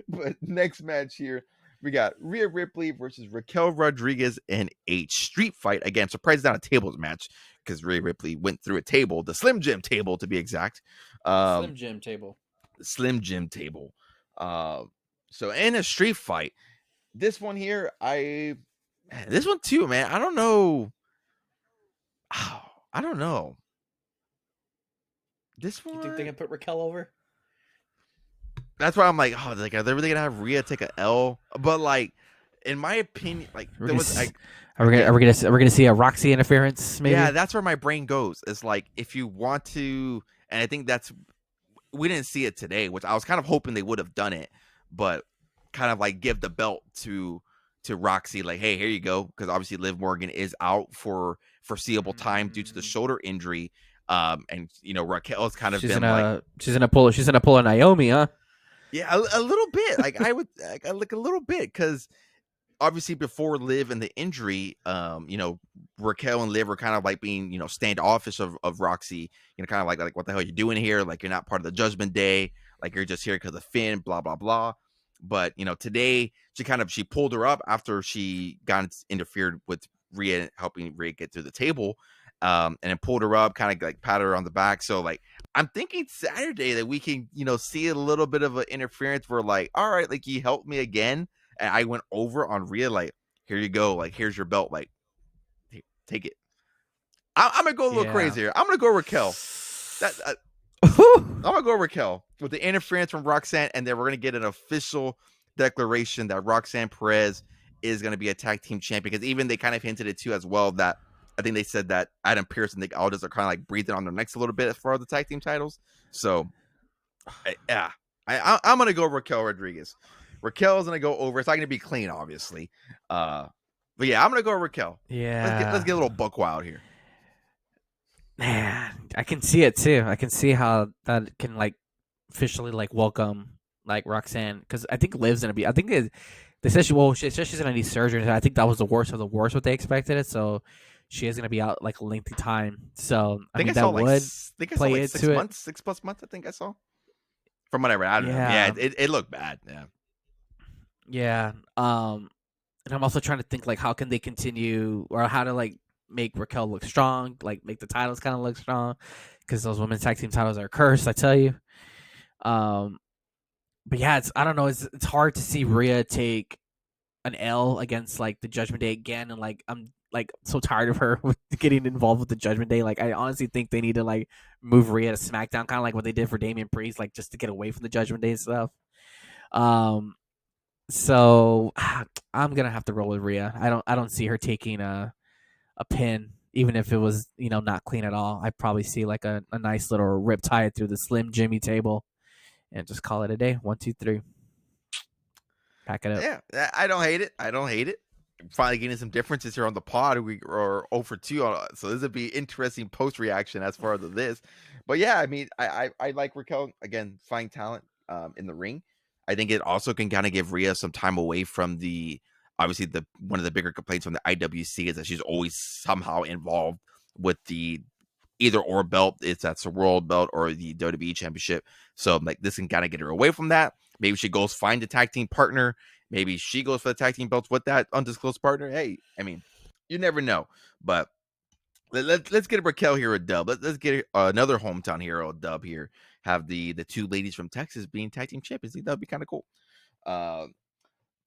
But next match here, we got Rhea Ripley versus Raquel Rodriguez in a street fight. Again, surprised it's not a tables match because Rhea Ripley went through a table, the Slim Jim table to be exact. Slim Jim table. Slim Jim table. So in a street fight, this one here, this one too, man. I don't know. I don't know. This one. You think they can put Raquel over? That's why I'm like, oh, like, are they really gonna have Rhea take a L? But like, in my opinion, like, are we gonna see a Roxy interference? Maybe. Yeah, that's where my brain goes. It's like if you want to, and I think we didn't see it today, which I was kind of hoping they would have done it, but kind of like give the belt to Roxy, like, hey, here you go, because obviously Liv Morgan is out for foreseeable time due to the shoulder injury. And you know Raquel's kind of she's gonna pull a Naomi, huh? Yeah, a little bit. Like I would like a little bit because obviously before Liv and the injury, you know, Raquel and Liv were kind of like being, you know, standoffish of Roxy, you know, kind of like what the hell are you doing here? Like you're not part of the Judgment Day, like you're just here because of Finn, blah blah blah. But you know, today she pulled her up after she got interfered with Rhea, helping Rhea get to the table, and then pulled her up, kind of like patted her on the back. So like I'm thinking Saturday that we can, you know, see a little bit of an interference where like, all right, like you helped me again. And I went over on Rhea, like, here you go. Like, here's your belt. Like, take it. I'm going to go a little crazy here. I'm going to go Raquel. I'm going to go Raquel with the interference from Roxanne. And then we're going to get an official declaration that Roxanne Perez is going to be a tag team champion. Because even they kind of hinted it too as well that I think they said that Adam Pearce and Nick Aldis are kind of like breathing on their necks a little bit as far as the tag team titles. So, yeah, I'm going to go Raquel Rodriguez. Raquel's gonna go over. It's not gonna be clean, obviously. But yeah, I'm gonna go Raquel. Yeah. Let's get a little buck wild here. Man, I can see it too. I can see how that can like officially like welcome like Roxanne, because I think Liv's gonna be. I think they said she said she's gonna need surgery. And I think that was the worst of the worst what they expected it. So she is gonna be out like a lengthy time. So I mean that would play into 6 months, 6+ months. I think I saw from what I read. I don't know. Yeah, it looked bad. Yeah. Yeah. And I'm also trying to think like how can they continue or how to like make Raquel look strong, like make the titles kind of look strong, because those women's tag team titles are cursed, I tell you. But yeah, I don't know, it's hard to see Rhea take an L against like the Judgment Day again, and like I'm like so tired of her with getting involved with the Judgment Day. Like I honestly think they need to like move Rhea to SmackDown, kind of like what they did for Damian Priest, like just to get away from the Judgment Day stuff. So I'm gonna have to roll with Rhea. I don't see her taking a pin, even if it was, you know, not clean at all. I probably see like a nice little rip tie through the Slim Jimmy table, and just call it a day. 1, 2, 3. Pack it up. Yeah, I don't hate it. Finally getting some differences here on the pod. We are 0 for 2 so this would be interesting post reaction as far as this. But yeah, I mean, I like Raquel again, fine talent in the ring. I think it also can kind of give Rhea some time away from obviously one of the bigger complaints from the IWC is that she's always somehow involved with the either or belt. That's the world belt or the WWE championship. So like this can kind of get her away from that. Maybe she goes find a tag team partner. Maybe she goes for the tag team belts with that undisclosed partner. Hey, I mean, you never know. But let's get Raquel here a dub. Let's get another hometown hero a dub here. Have the two ladies from Texas being tag team champions. I think that would be kind of cool.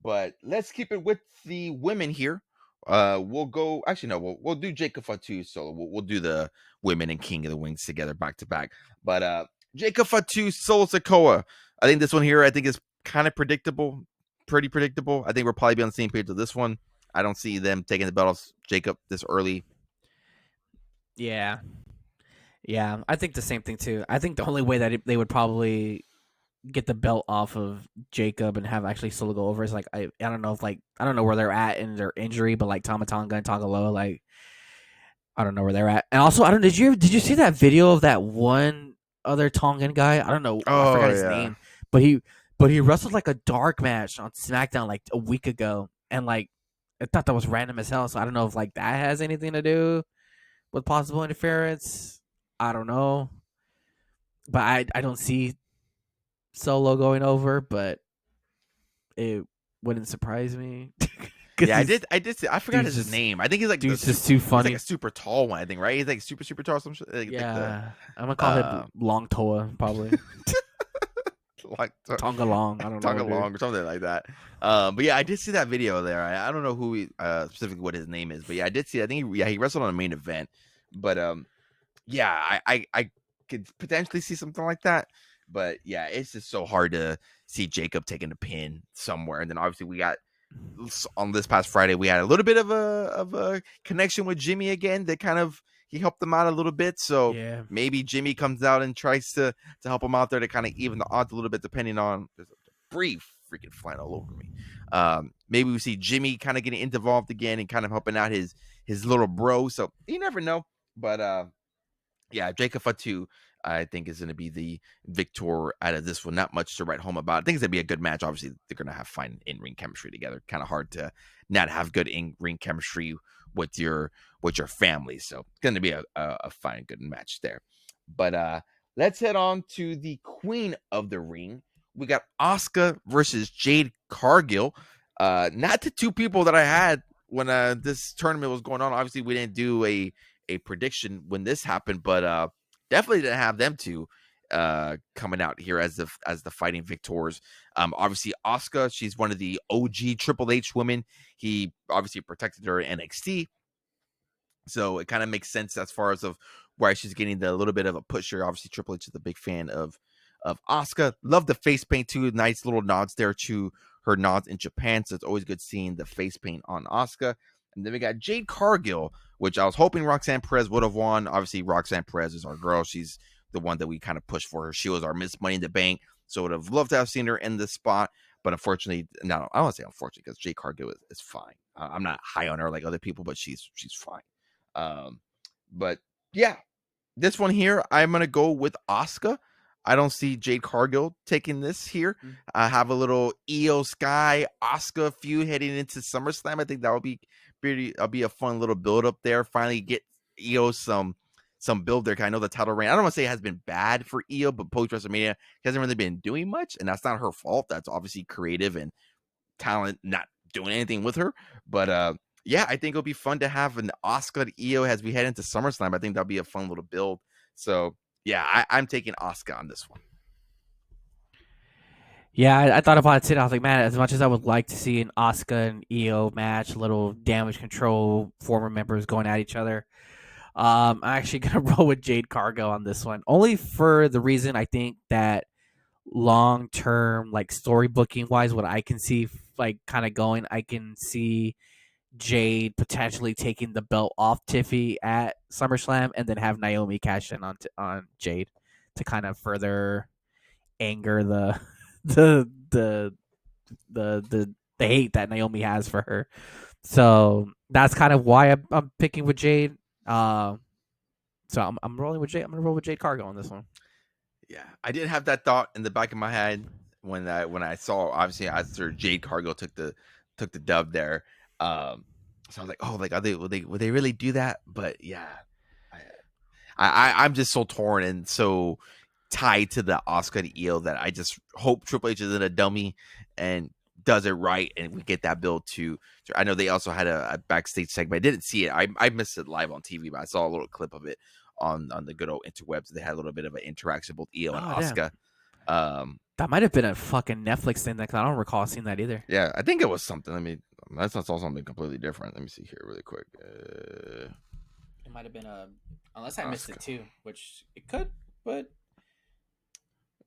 But let's keep it with the women here. We'll go. Actually, no. We'll do Jacob Fatu. So we'll do the women and King of the Wings together back to back. But Jacob Fatu, Solo Sikoa. I think this one here, I think is kind of predictable. pretty predictable. I think we'll probably be on the same page with this one. I don't see them taking the belt off Jacob this early. Yeah. Yeah, I think the same thing too. I think the only way that they would probably get the belt off of Jacob and have actually Solo go over is like I don't know if like I don't know where they're at in their injury, but like Tama Tonga and Tongaloa, like I don't know where they're at. And also I don't did you see that video of that one other Tongan guy? I don't know, I Oh forgot his yeah. name, but he wrestled like a dark match on SmackDown like a week ago, and like I thought that was random as hell. So I don't know if like that has anything to do with possible interference. I don't know, but I don't see Solo going over, but it wouldn't surprise me because Yeah, I did see, I forgot dude's his just name. I think he's like the dude's just super too he's like a funny. super tall one, I think, right? He's like super tall some shit. Like the Yeah, I'm gonna call him uh Long Toa probably. like Tonga Long. I don't Tongue know, dude. along or something like that. But yeah, I did see that video there. I don't know who he, specifically what his name is, but yeah, I did see. I think he wrestled on a main event. But yeah, I could potentially see something like that. But yeah, it's just so hard to see Jacob taking a pin somewhere. And then obviously we got on this past Friday, we had a little bit of a connection with Jimmy again that kind of he helped them out a little bit. So Yeah, maybe Jimmy comes out and tries to help him out there to kind of even the odds a little bit, depending on there's a brief freaking flying all over me. Maybe we see Jimmy kind of getting involved again and kind of helping out his little bro. So you never know. But yeah, Jacob Fatu, I think, is going to be the victor out of this one. Not much to write home about. I think it's going to be a good match. Obviously, they're going to have fine in-ring chemistry together. Kind of hard to not have good in-ring chemistry with your family. So it's going to be a fine, good match there. But let's head on to the Queen of the Ring. We got Asuka versus Jade Cargill. Not the two people that I had when this tournament was going on. Obviously, we didn't do a prediction when this happened, but definitely didn't have them two coming out here as the fighting victors. Obviously Asuka, she's one of the OG Triple H women. He obviously protected her in NXT, so it kind of makes sense as far as of why she's getting the little bit of a push here. Obviously Triple H is a big fan of Asuka. Love the face paint too. Nice little nods there to her nods in Japan. So it's always good seeing the face paint on Asuka. And then we got Jade Cargill, which I was hoping Roxanne Perez would have won. Obviously, Roxanne Perez is our girl. She's the one that we kind of pushed for her. She was our Miss Money in the Bank. So would have loved to have seen her in this spot. But unfortunately, no, I don't want to say unfortunately because Jade Cargill is fine. I'm not high on her like other people, but she's fine. But yeah, this one here, I'm gonna go with Asuka. I don't see Jade Cargill taking this here. I have a little Io Sky Asuka feud heading into SummerSlam. I think that would be pretty. I'll be a fun little build up there. Finally get Io some build there. I know the title reign. I don't want to say it has been bad for Io, but post WrestleMania he hasn't really been doing much, and that's not her fault. That's obviously creative and talent not doing anything with her. But yeah, I think it'll be fun to have an Asuka to Io as we head into SummerSlam. I think that'll be a fun little build. So yeah, I'm taking Asuka on this one. yeah. I thought about it today. I was like, man, as much as I would like to see an Asuka and Io match, little damage control, former members going at each other. I'm actually gonna roll with Jade Cargill on this one, only for the reason I think that long term, like story booking wise, what I can see, like kind of going, I can see Jade potentially taking the belt off Tiffy at SummerSlam, and then have Naomi cash in on Jade to kind of further anger the the the the hate that Naomi has for her. So that's kind of why I'm picking with Jade. Um, so I'm rolling with Jade. I'm gonna roll with Jade Cargill on this one. Yeah, I did have that thought in the back of my head when I saw obviously after Jade Cargill took the dub there. So I was like, oh, like are they would they really do that? But yeah, I'm just so torn and so tied to the Oscar to Eel that I just hope Triple H isn't a dummy and does it right and we get that build to I know they also had a backstage segment. I didn't see it. I missed it live on TV, but I saw a little clip of it on the good old interwebs. They had a little bit of an interaction with Eel and Oh damn, Oscar. that might have been a fucking Netflix thing. That I don't recall seeing that either. Yeah, I think it was something. That's not something completely different. Let me see here really quick. It might have been a, unless I missed it Oscar. too, which it could, but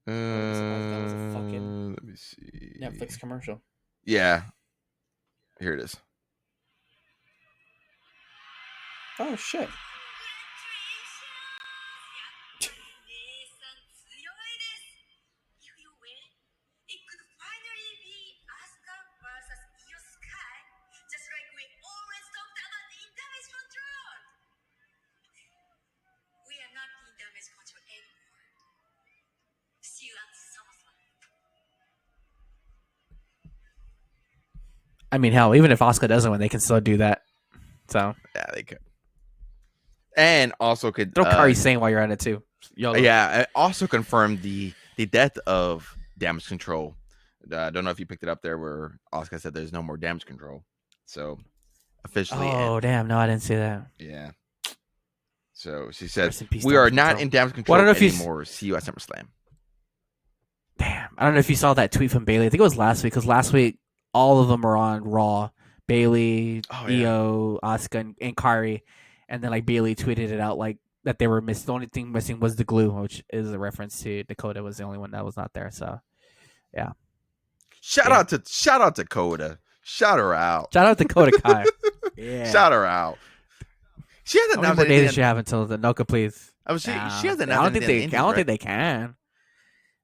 Uh, I wouldn't be surprised if that was a fucking let me see. Netflix commercial. Yeah, here it is. Oh shit. I mean, hell, even if Asuka doesn't win, they can still do that. So Yeah, they could. And also could throw Kari Sane while you're at it too. YOLO. Yeah, it also confirmed the death of damage control. I don't know if you picked it up there where Asuka said there's no more damage control. So officially damn, no, I didn't see that. Yeah. So she said, Rest in peace, we are damage not control. in damage Well, I control don't know if you anymore. See you at SummerSlam. Damn, I don't know if you saw that tweet from Bailey. I think it was last week because last week all of them were on Raw. Bailey, Io, Asuka, and Kari, and then like Bailey tweeted it out like that they were missing. The only thing missing was the glue, which is a reference to Dakota was the only one that was not there. So, yeah. Shout out to Dakota. Shout her out. Shout out to Dakota Kai. Yeah. Shout her out. She hasn't announced anything. How many more days does she have until the Noka, please? She hasn't announced I don't think they. indies, I don't right? think they can.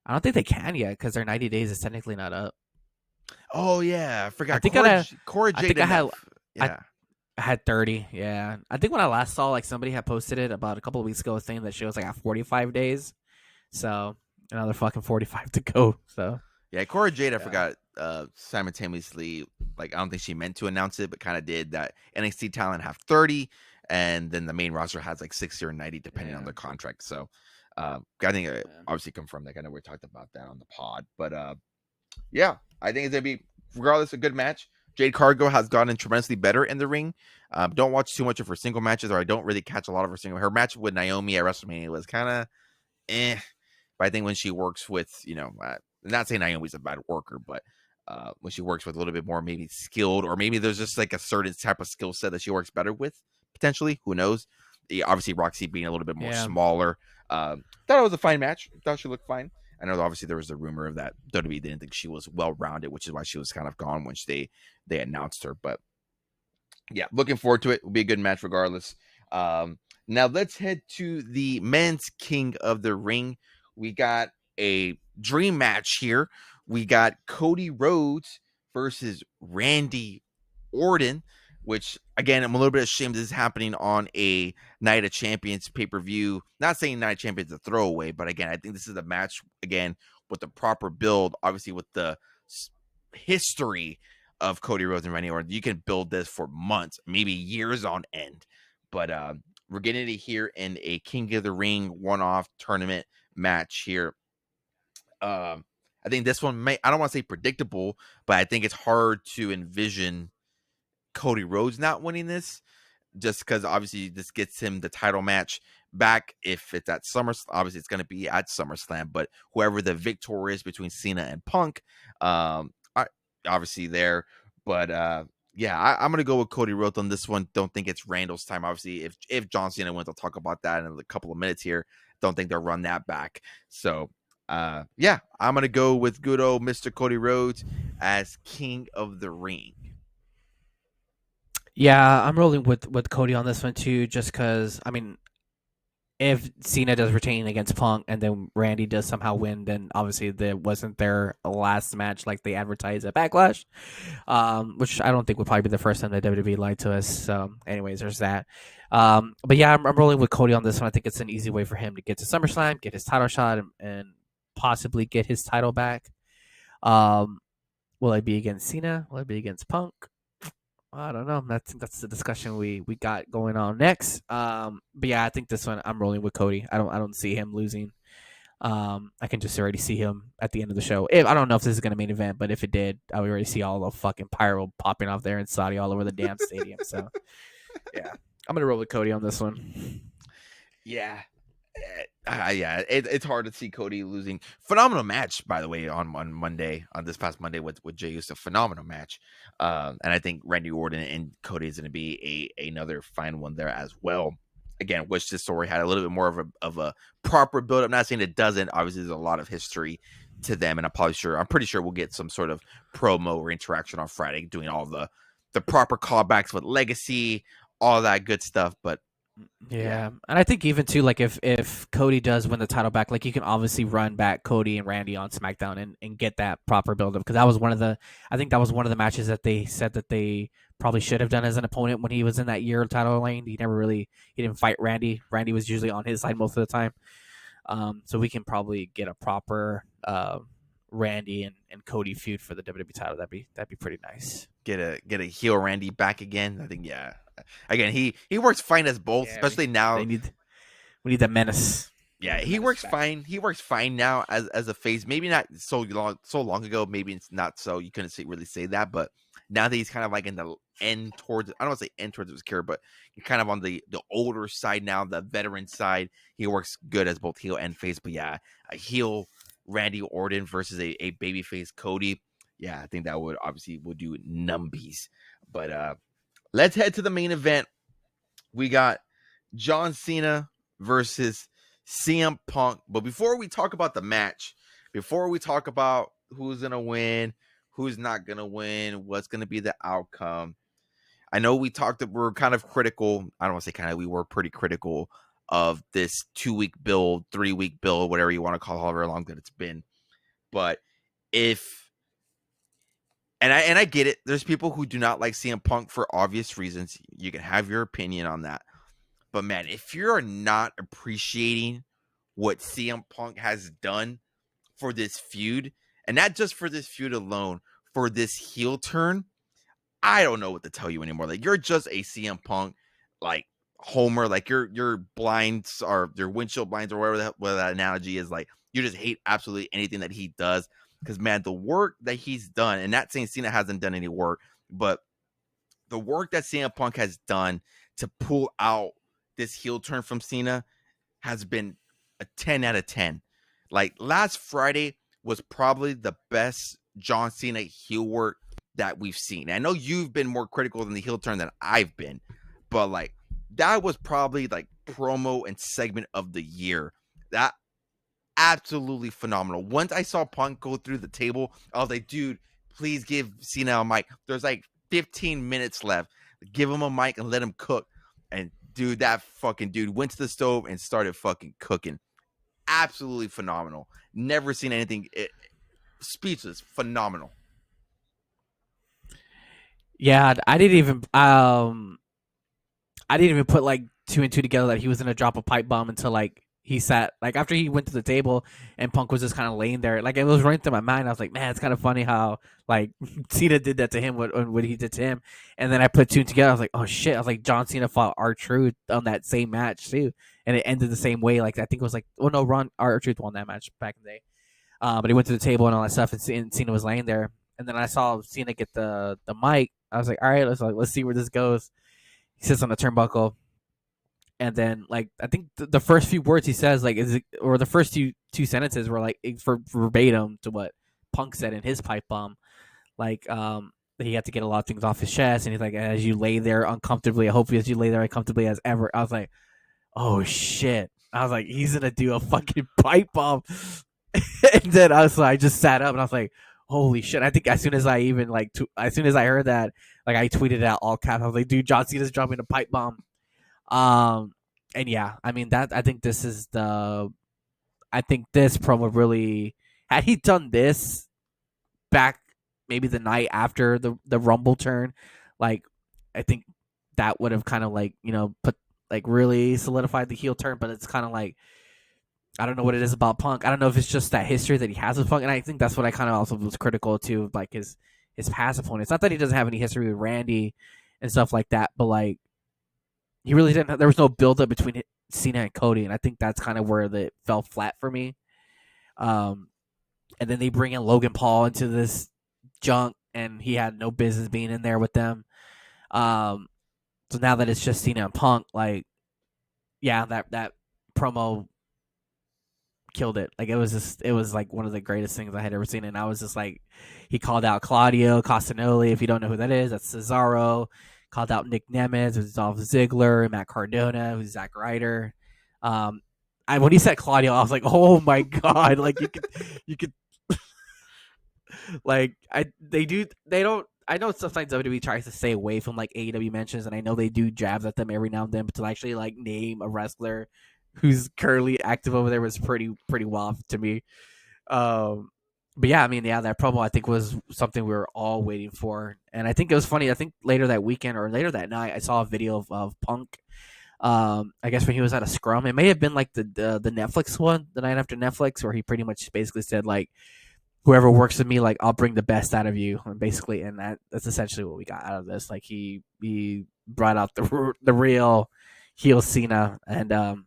I don't think they can yet because their 90 days is technically not up. Oh yeah, I forgot. I think Cora Jade. I had 30. Yeah, I think when I last saw like somebody had posted it about a couple of weeks ago saying that she was like at 45 days. So another fucking 45 to go. So yeah, Cora Jade. I forgot. Simultaneously, like I don't think she meant to announce it, but kind of did that. NXT talent have 30, and then the main roster has like 60 or 90 depending on the contract. So I think obviously confirmed that. I know we talked about that on the pod, but yeah, I think it's gonna be regardless a good match. Jade Cargill has gotten tremendously better in the ring. Don't watch too much of her single matches, or I don't really catch a lot of her single. Her match with Naomi at WrestleMania was kind of but I think when she works with, not saying Naomi's a bad worker, but when she works with a little bit more maybe skilled, or maybe there's just like a certain type of skill set that she works better with, potentially. Who knows? Obviously, Roxy being a little bit more smaller. Thought it was a fine match. Thought she looked fine. I know obviously there was a rumor of that WWE didn't think she was well-rounded, which is why she was kind of gone when they announced her. But yeah, looking forward to it. It'll be a good match regardless. Now let's head to the men's King of the Ring. We got a dream match here. We got Cody Rhodes versus Randy Orton, which again, I'm a little bit ashamed this is happening on a Night of Champions pay-per-view. Not saying Night of Champions is a throwaway, but again, I think this is a match again with the proper build, obviously with the history of Cody Rhodes and Randy Orton. You can build this for months, maybe years on end. But we're getting it here in a King of the Ring one-off tournament match here. I think this one I don't want to say predictable, but I think it's hard to envision Cody Rhodes not winning this, just because obviously this gets him the title match back. If it's at SummerSlam, obviously it's going to be at SummerSlam, but whoever the victor is between Cena and Punk, obviously there. But yeah, I'm going to go with Cody Rhodes on this one. Don't think it's Randall's time. Obviously, if John Cena wins, I'll talk about that in a couple of minutes here. Don't think they'll run that back. So yeah, I'm going to go with good old Mr. Cody Rhodes as King of the Ring. Yeah, I'm rolling with Cody on this one too, just because, I mean, if Cena does retain against Punk and then Randy does somehow win, then obviously there wasn't their last match like they advertised at Backlash, which I don't think would probably be the first time that WWE lied to us. So anyways, there's that. But yeah, I'm rolling with Cody on this one. I think it's an easy way for him to get to SummerSlam, get his title shot, and possibly get his title back. Will it be against Cena? Will it be against Punk? I don't know. That's the discussion we got going on next. But yeah, I think this one I'm rolling with Cody. I don't see him losing. I can just already see him at the end of the show. I don't know if this is gonna main event, but if it did, I would already see all the fucking pyro popping off there in Saudi all over the damn stadium. So yeah, I'm gonna roll with Cody on this one. Yeah. Yeah, it's hard to see Cody losing. Phenomenal match, by the way, on Monday, on this past Monday with Jey Uso. Phenomenal match. And I think Randy Orton and Cody is going to be another fine one there as well. Again, wish this story had a little bit more of a proper build up. Not saying it doesn't. Obviously, there's a lot of history to them, and I'm pretty sure we'll get some sort of promo or interaction on Friday, doing all the proper callbacks with Legacy, all that good stuff. But yeah, Yeah, and I think even too, like if Cody does win the title back, like you can obviously run back Cody and Randy on SmackDown and get that proper build up, because that was one of the, I think that was one of the matches that they said that they probably should have done as an opponent when he was in that year title lane. He didn't fight Randy. Randy was usually on his side most of the time. So we can probably get a proper Randy and Cody feud for the WWE title. That'd be pretty nice. Get a heel Randy back again. I think, yeah. Again, he works fine as both, especially now. We need the menace. Yeah, he works fine. He works fine now as a face. Maybe not so long ago. Maybe it's not so. You couldn't really say that, but now that he's kind of like in the end towards, I don't want to say end towards his career, but you're kind of on the older side now, the veteran side. He works good as both heel and face. But yeah, a heel Randy Orton versus a babyface Cody. Yeah, I think that would do numbies. But let's head to the main event. We got John Cena versus CM Punk. But before we talk about the match, before we talk about who's going to win, who's not going to win, what's going to be the outcome, I know we're kind of critical. I don't want to say kind of, we were pretty critical of this 2-week build, 3-week build, whatever you want to call it, however long that it's been. But and I get it. There's people who do not like CM Punk for obvious reasons. You can have your opinion on that. But man, if you're not appreciating what CM Punk has done for this feud, and not just for this feud alone, for this heel turn, I don't know what to tell you anymore. Like, you're just a CM Punk, like, homer. Like, your blinds or your windshield blinds or whatever that analogy is. Like, you just hate absolutely anything that he does. Because, man, the work that he's done, and not saying Cena hasn't done any work, but the work that CM Punk has done to pull out this heel turn from Cena has been a 10 out of 10. Like, last Friday was probably the best John Cena heel work that we've seen. And I know you've been more critical than the heel turn than I've been, but like, that was probably like promo and segment of the year. That absolutely phenomenal. Once I saw Punk go through the table, I was like, dude, please give Cena a mic. There's like 15 minutes left. Give him a mic and let him cook. And dude, that fucking dude went to the stove and started fucking cooking. Absolutely phenomenal. Never seen anything. Speechless. Phenomenal. Yeah, I didn't even put like 2 and 2 together that he was gonna drop a pipe bomb until like he sat, like after he went to the table and Punk was just kind of laying there. Like, it was running through my mind. I was like, man, it's kind of funny how like Cena did that to him, what he did to him. And then I put 2 and 2 together. I was like, oh shit. I was like, John Cena fought R-Truth on that same match too, and it ended the same way. Like, I think it was like, oh no, R-Truth won that match back in the day. But he went to the table and all that stuff, and Cena was laying there. And then I saw Cena get the mic. I was like, all right, let's see where this goes. He sits on the turnbuckle. And then, like, I think the first few words he says, like, or the first two sentences were like for verbatim to what Punk said in his pipe bomb, like, that he had to get a lot of things off his chest, and he's like, as you lay there uncomfortably, I hope as you lay there uncomfortably as ever. I was like, oh shit! I was like, he's gonna do a fucking pipe bomb, and then I just sat up and I was like, holy shit! I think as soon as I as soon as I heard that, like, I tweeted out all caps. I was like, dude, John Cena's dropping a pipe bomb. And yeah, I mean, I think this promo really, had he done this back maybe the night after the Rumble turn, like, I think that would have kind of like, put, like, really solidified the heel turn. But it's kind of like, I don't know what it is about Punk. I don't know if it's just that history that he has with Punk, and I think that's what I kind of also was critical to, like, his past opponents. Not that he doesn't have any history with Randy and stuff like that, but like, he really didn't. There was no build up between Cena and Cody, and I think that's kind of where it fell flat for me. And then they bring in Logan Paul into this junk, and he had no business being in there with them. So now that it's just Cena and Punk, like, yeah, that promo killed it. Like, it was like one of the greatest things I had ever seen. And I was just like, he called out Claudio Castagnoli. If you don't know who that is, that's Cesaro. Called out Nick Nemeth, who's Dolph Ziggler, and Matt Cardona, who's Zack Ryder. When he said Claudio, I was like, oh my god! Like, you could Like they don't. I know sometimes WWE tries to stay away from like AEW mentions, and I know they do jabs at them every now and then, but to actually like name a wrestler who's currently active over there was pretty wild to me. Um, but yeah, I mean, yeah, that promo I think was something we were all waiting for, and I think it was funny. I think later that weekend or later that night, I saw a video of Punk. I guess when he was at a scrum, it may have been like the Netflix one, the night after Netflix, where he pretty much basically said like, "Whoever works with me, like I'll bring the best out of you," and basically, and that's essentially what we got out of this. Like he brought out the real heel Cena, and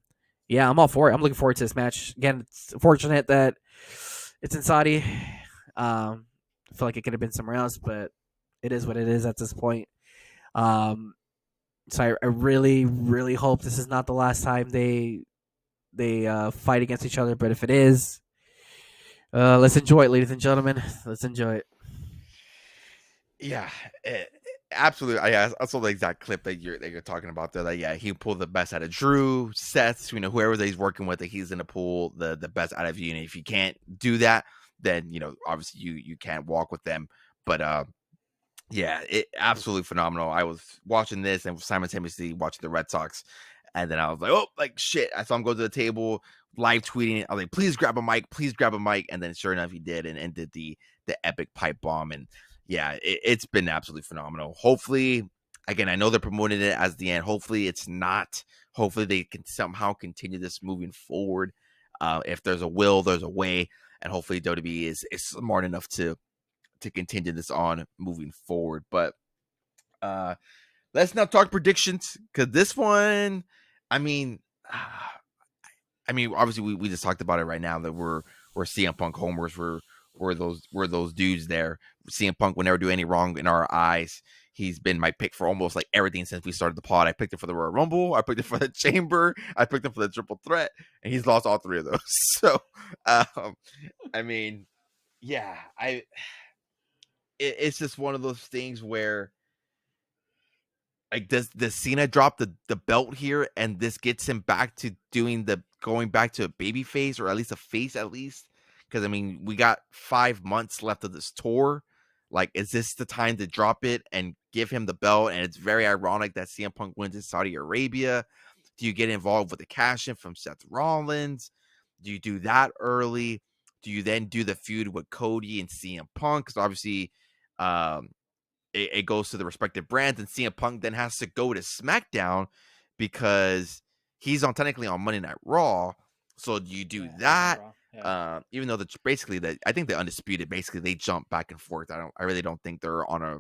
yeah, I'm all for it. I'm looking forward to this match. Again, it's fortunate that it's in Saudi. I feel like it could have been somewhere else, but it is what it is at this point. Um, so I really, really hope this is not the last time they fight against each other. But if it is, let's enjoy it, ladies and gentlemen. Let's enjoy it. Yeah, absolutely. I saw the exact clip that you're talking about there. That yeah, he pulled the best out of Drew, Seth, whoever that he's working with. That he's going to pull the best out of you. And if you can't do that, then obviously you can't walk with them. But yeah, it absolutely phenomenal. I was watching this and simultaneously watching the Red Sox, and then I was like, oh, like shit. I saw him go to the table, live tweeting it. I was like, please grab a mic, and then sure enough, he did, and did the epic pipe bomb. And yeah, it's been absolutely phenomenal. Hopefully, again, I know they're promoting it as the end. Hopefully, it's not. Hopefully, they can somehow continue this moving forward. If there's a will, there's a way, and hopefully, WWE is smart enough to continue this on moving forward. But let's not talk predictions, because this one, I mean, obviously we just talked about it right now that we're CM Punk homers. We're those dudes there. CM Punk will never do any wrong in our eyes. He's been my pick for almost like everything since we started the pod. I picked it for the Royal Rumble. I picked it for the Chamber. I picked it for the Triple Threat, and he's lost all three of those. So, I mean, yeah, it's just one of those things where, like, does Cena drop the belt here, and this gets him back to going back to a baby face, or at least a face at least? Because I mean, we got 5 months left of this tour. Like, is this the time to drop it and give him the belt? And it's very ironic that CM Punk wins in Saudi Arabia. Do you get involved with the cash in from Seth Rollins? Do you do that early? Do you then do the feud with Cody and CM Punk? Because obviously, um, it goes to the respective brands, and CM Punk then has to go to SmackDown because he's technically on Monday Night Raw. So do you do that? Yeah. Even though basically I think the Undisputed, basically they jump back and forth. I really don't think they're on a,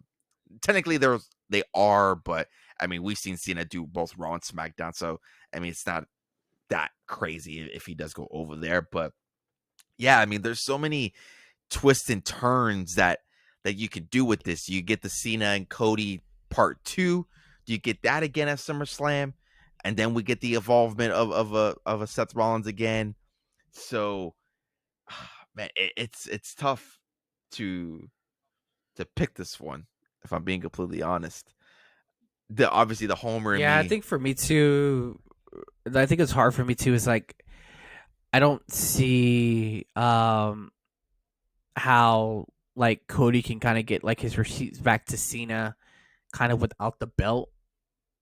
technically they are, but I mean, we've seen Cena do both Raw and SmackDown, so I mean, it's not that crazy if he does go over there. But yeah, I mean, there's so many twists and turns that you could do with this. You get the Cena and Cody part 2. Do you get that again at SummerSlam? And then we get the involvement of a Seth Rollins again. So, man, it's tough to pick this one, if I'm being completely honest. Obviously the homer in Yeah, I me. think for me too. I think it's hard for me too. Is like I don't see how like Cody can kind of get like his receipts back to Cena kind of without the belt.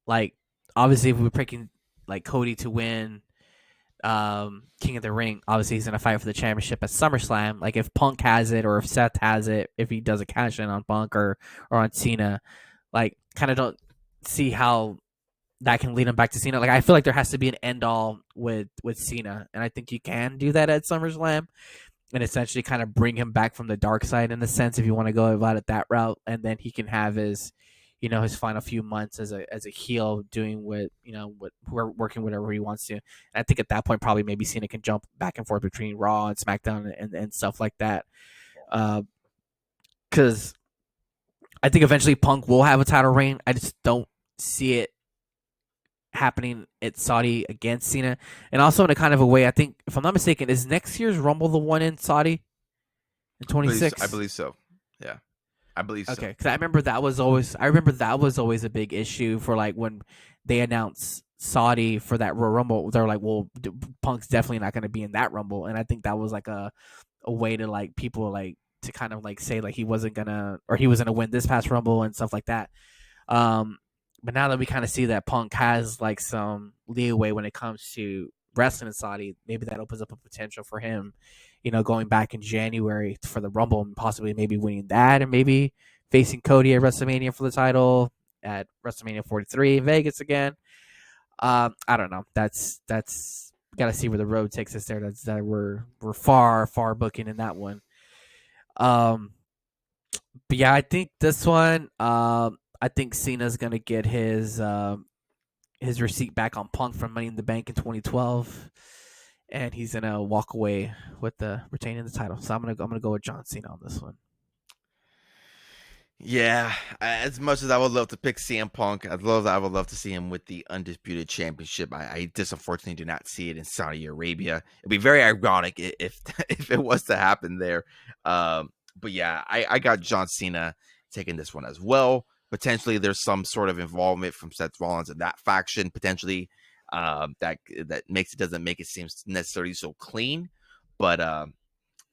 Like obviously if we're picking like Cody to win King of the Ring, obviously he's gonna fight for the championship at SummerSlam. Like if Punk has it or if Seth has it, if he does a cash in on Punk or on Cena, like kind of don't see how that can lead him back to Cena. Like I feel like there has to be an end all with Cena, and I think you can do that at SummerSlam and essentially kind of bring him back from the dark side in a sense if you want to go about it that route, and then he can have his his final few months as a heel doing what what we're working whatever he wants to. And I think at that point probably maybe Cena can jump back and forth between Raw and SmackDown and stuff like that. Because I think eventually Punk will have a title reign. I just don't see it happening at Saudi against Cena. And also in a kind of a way, I think, if I'm not mistaken, is next year's Rumble the one in Saudi in 26? I believe so. Yeah, I believe so. Okay, because I remember that was always a big issue for like when they announced Saudi for that Royal Rumble. They're like, well, Punk's definitely not going to be in that Rumble, and I think that was like a way to like people like to kind of like say like he wasn't gonna or he was gonna win this past Rumble and stuff like that. Um, but now that we kind of see that Punk has like some leeway when it comes to wrestling in Saudi, maybe that opens up a potential for him, going back in January for the Rumble and possibly maybe winning that and maybe facing Cody at WrestleMania for the title at WrestleMania 43 in Vegas again. I don't know. That's got to see where the road takes us there. That we're far booking in that one. Um, but yeah, I think this one. I think Cena's gonna get his receipt back on Punk from Money in the Bank in 2012, and he's gonna walk away with the retaining the title. So I'm gonna go with John Cena on this one. Yeah, as much as I would love to pick CM Punk, I would love to see him with the undisputed championship. I just unfortunately do not see it in Saudi Arabia. It'd be very ironic if if it was to happen there. But yeah, I got John Cena taking this one as well. Potentially, there's some sort of involvement from Seth Rollins in that faction. Potentially, that doesn't make it seem necessarily so clean. But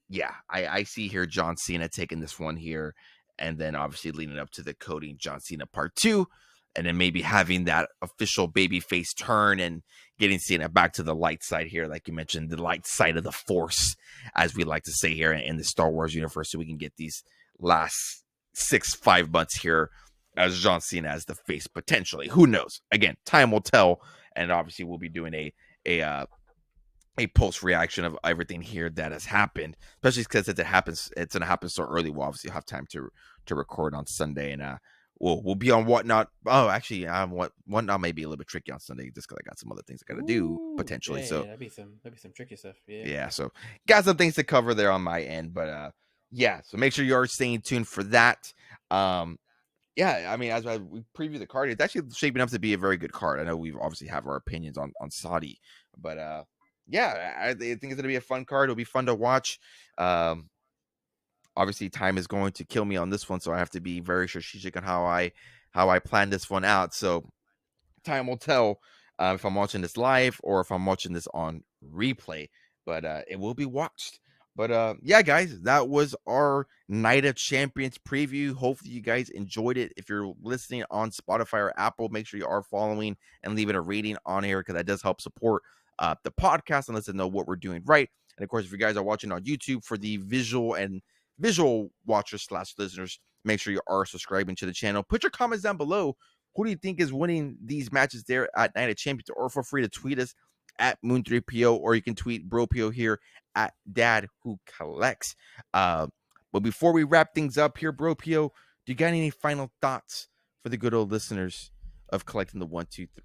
yeah, I see here John Cena taking this one here, and then obviously leading up to the Cody and John Cena part 2, and then maybe having that official babyface turn and getting Cena back to the light side here, like you mentioned, the light side of the Force, as we like to say here in the Star Wars universe, so we can get these last 5 months here as John Cena as the face potentially. Who knows? Again, time will tell, and obviously we'll be doing a post reaction of everything here that has happened, especially because it's gonna happen so early. We'll obviously have time to record on Sunday, and we'll be on Whatnot. Oh, actually, Whatnot may be a little bit tricky on Sunday just because I got some other things I gotta do potentially. So that'd be some tricky stuff. yeah, so got some things to cover there on my end, but yeah, so make sure you are staying tuned for that. Yeah, I mean, as we preview the card, it's actually shaping up to be a very good card. I know we've obviously have our opinions on Saudi, but yeah, I think it's gonna be a fun card. It'll be fun to watch. Obviously, time is going to kill me on this one, so I have to be very strategic on how I plan this one out. So time will tell if I'm watching this live or if I'm watching this on replay, but it will be watched. But yeah, guys, that was our Night of Champions preview. Hopefully you guys enjoyed it. If you're listening on Spotify or Apple, make sure you are following and leaving a rating on here, because that does help support the podcast and lets us know what we're doing right. And of course, if you guys are watching on YouTube, for the visual watchers / listeners, make sure you are subscribing to the channel. Put your comments down below. Who do you think is winning these matches there at Night of Champions? Or feel free to tweet us at Moon3PO, or you can tweet BroPO here at Dad Who Collects. But before we wrap things up here, BroPO, do you got any final thoughts for the good old listeners of Collecting the 1, 2, 3?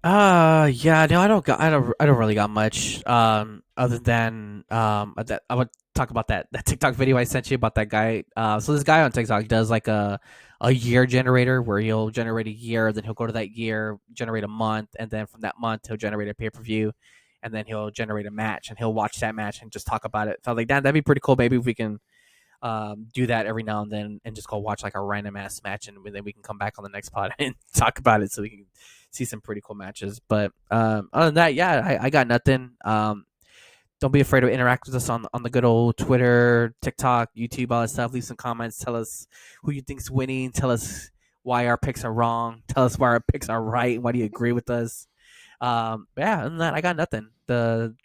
Yeah, no, I don't really got much. Other than that I would talk about that TikTok video I sent you about that guy. So this guy on TikTok does like a year generator where he'll generate a year, then he'll go to that year, generate a month, and then from that month he'll generate a pay-per-view, and then he'll generate a match and he'll watch that match and just talk about it. So I was like, that'd be pretty cool. Maybe if we can do that every now and then and just go watch like a random ass match, and then we can come back on the next pod and talk about it so we can see some pretty cool matches. But other than that, yeah, I got nothing. Don't be afraid to interact with us on the good old Twitter, TikTok, YouTube, all that stuff. Leave some comments. Tell us who you think's winning. Tell us why our picks are wrong. Tell us why our picks are right. Why do you agree with us? Yeah, other than that, I got nothing. The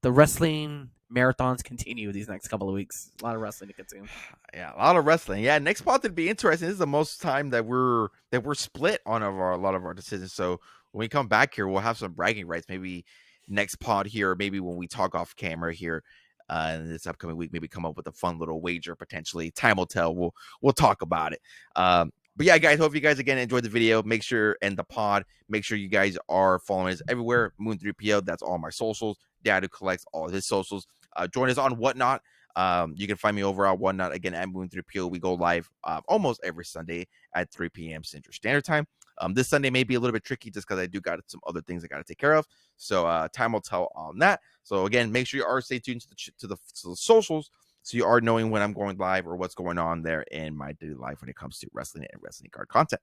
wrestling marathons continue these next couple of weeks. A lot of wrestling to consume. Yeah, a lot of wrestling. Yeah, next pod would be interesting. This is the most time that we're split on a lot of our decisions. So when we come back here, we'll have some bragging rights. Maybe next pod here, or maybe when we talk off camera here in this upcoming week, maybe come up with a fun little wager potentially. Time will tell. We'll talk about it. But yeah, guys, hope you guys again enjoyed the video. Make sure, and the pod, make sure you guys are following us everywhere. Moon3PO, that's all my socials. Dad Who Collects, all of his socials. Join us on Whatnot. You can find me over on Whatnot again at Moon3PO. We go live almost every Sunday at 3 p.m. Central Standard Time. This Sunday may be a little bit tricky just because I do got some other things I got to take care of. So time will tell on that. So again, make sure you are stay tuned to the socials, so you are knowing when I'm going live or what's going on there in my daily life when it comes to wrestling and wrestling card content.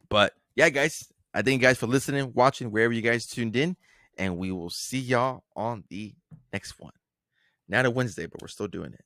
But yeah, guys, I thank you guys for listening, watching, wherever you guys tuned in, and we will see y'all on the next one. Not a Wednesday, but we're still doing it.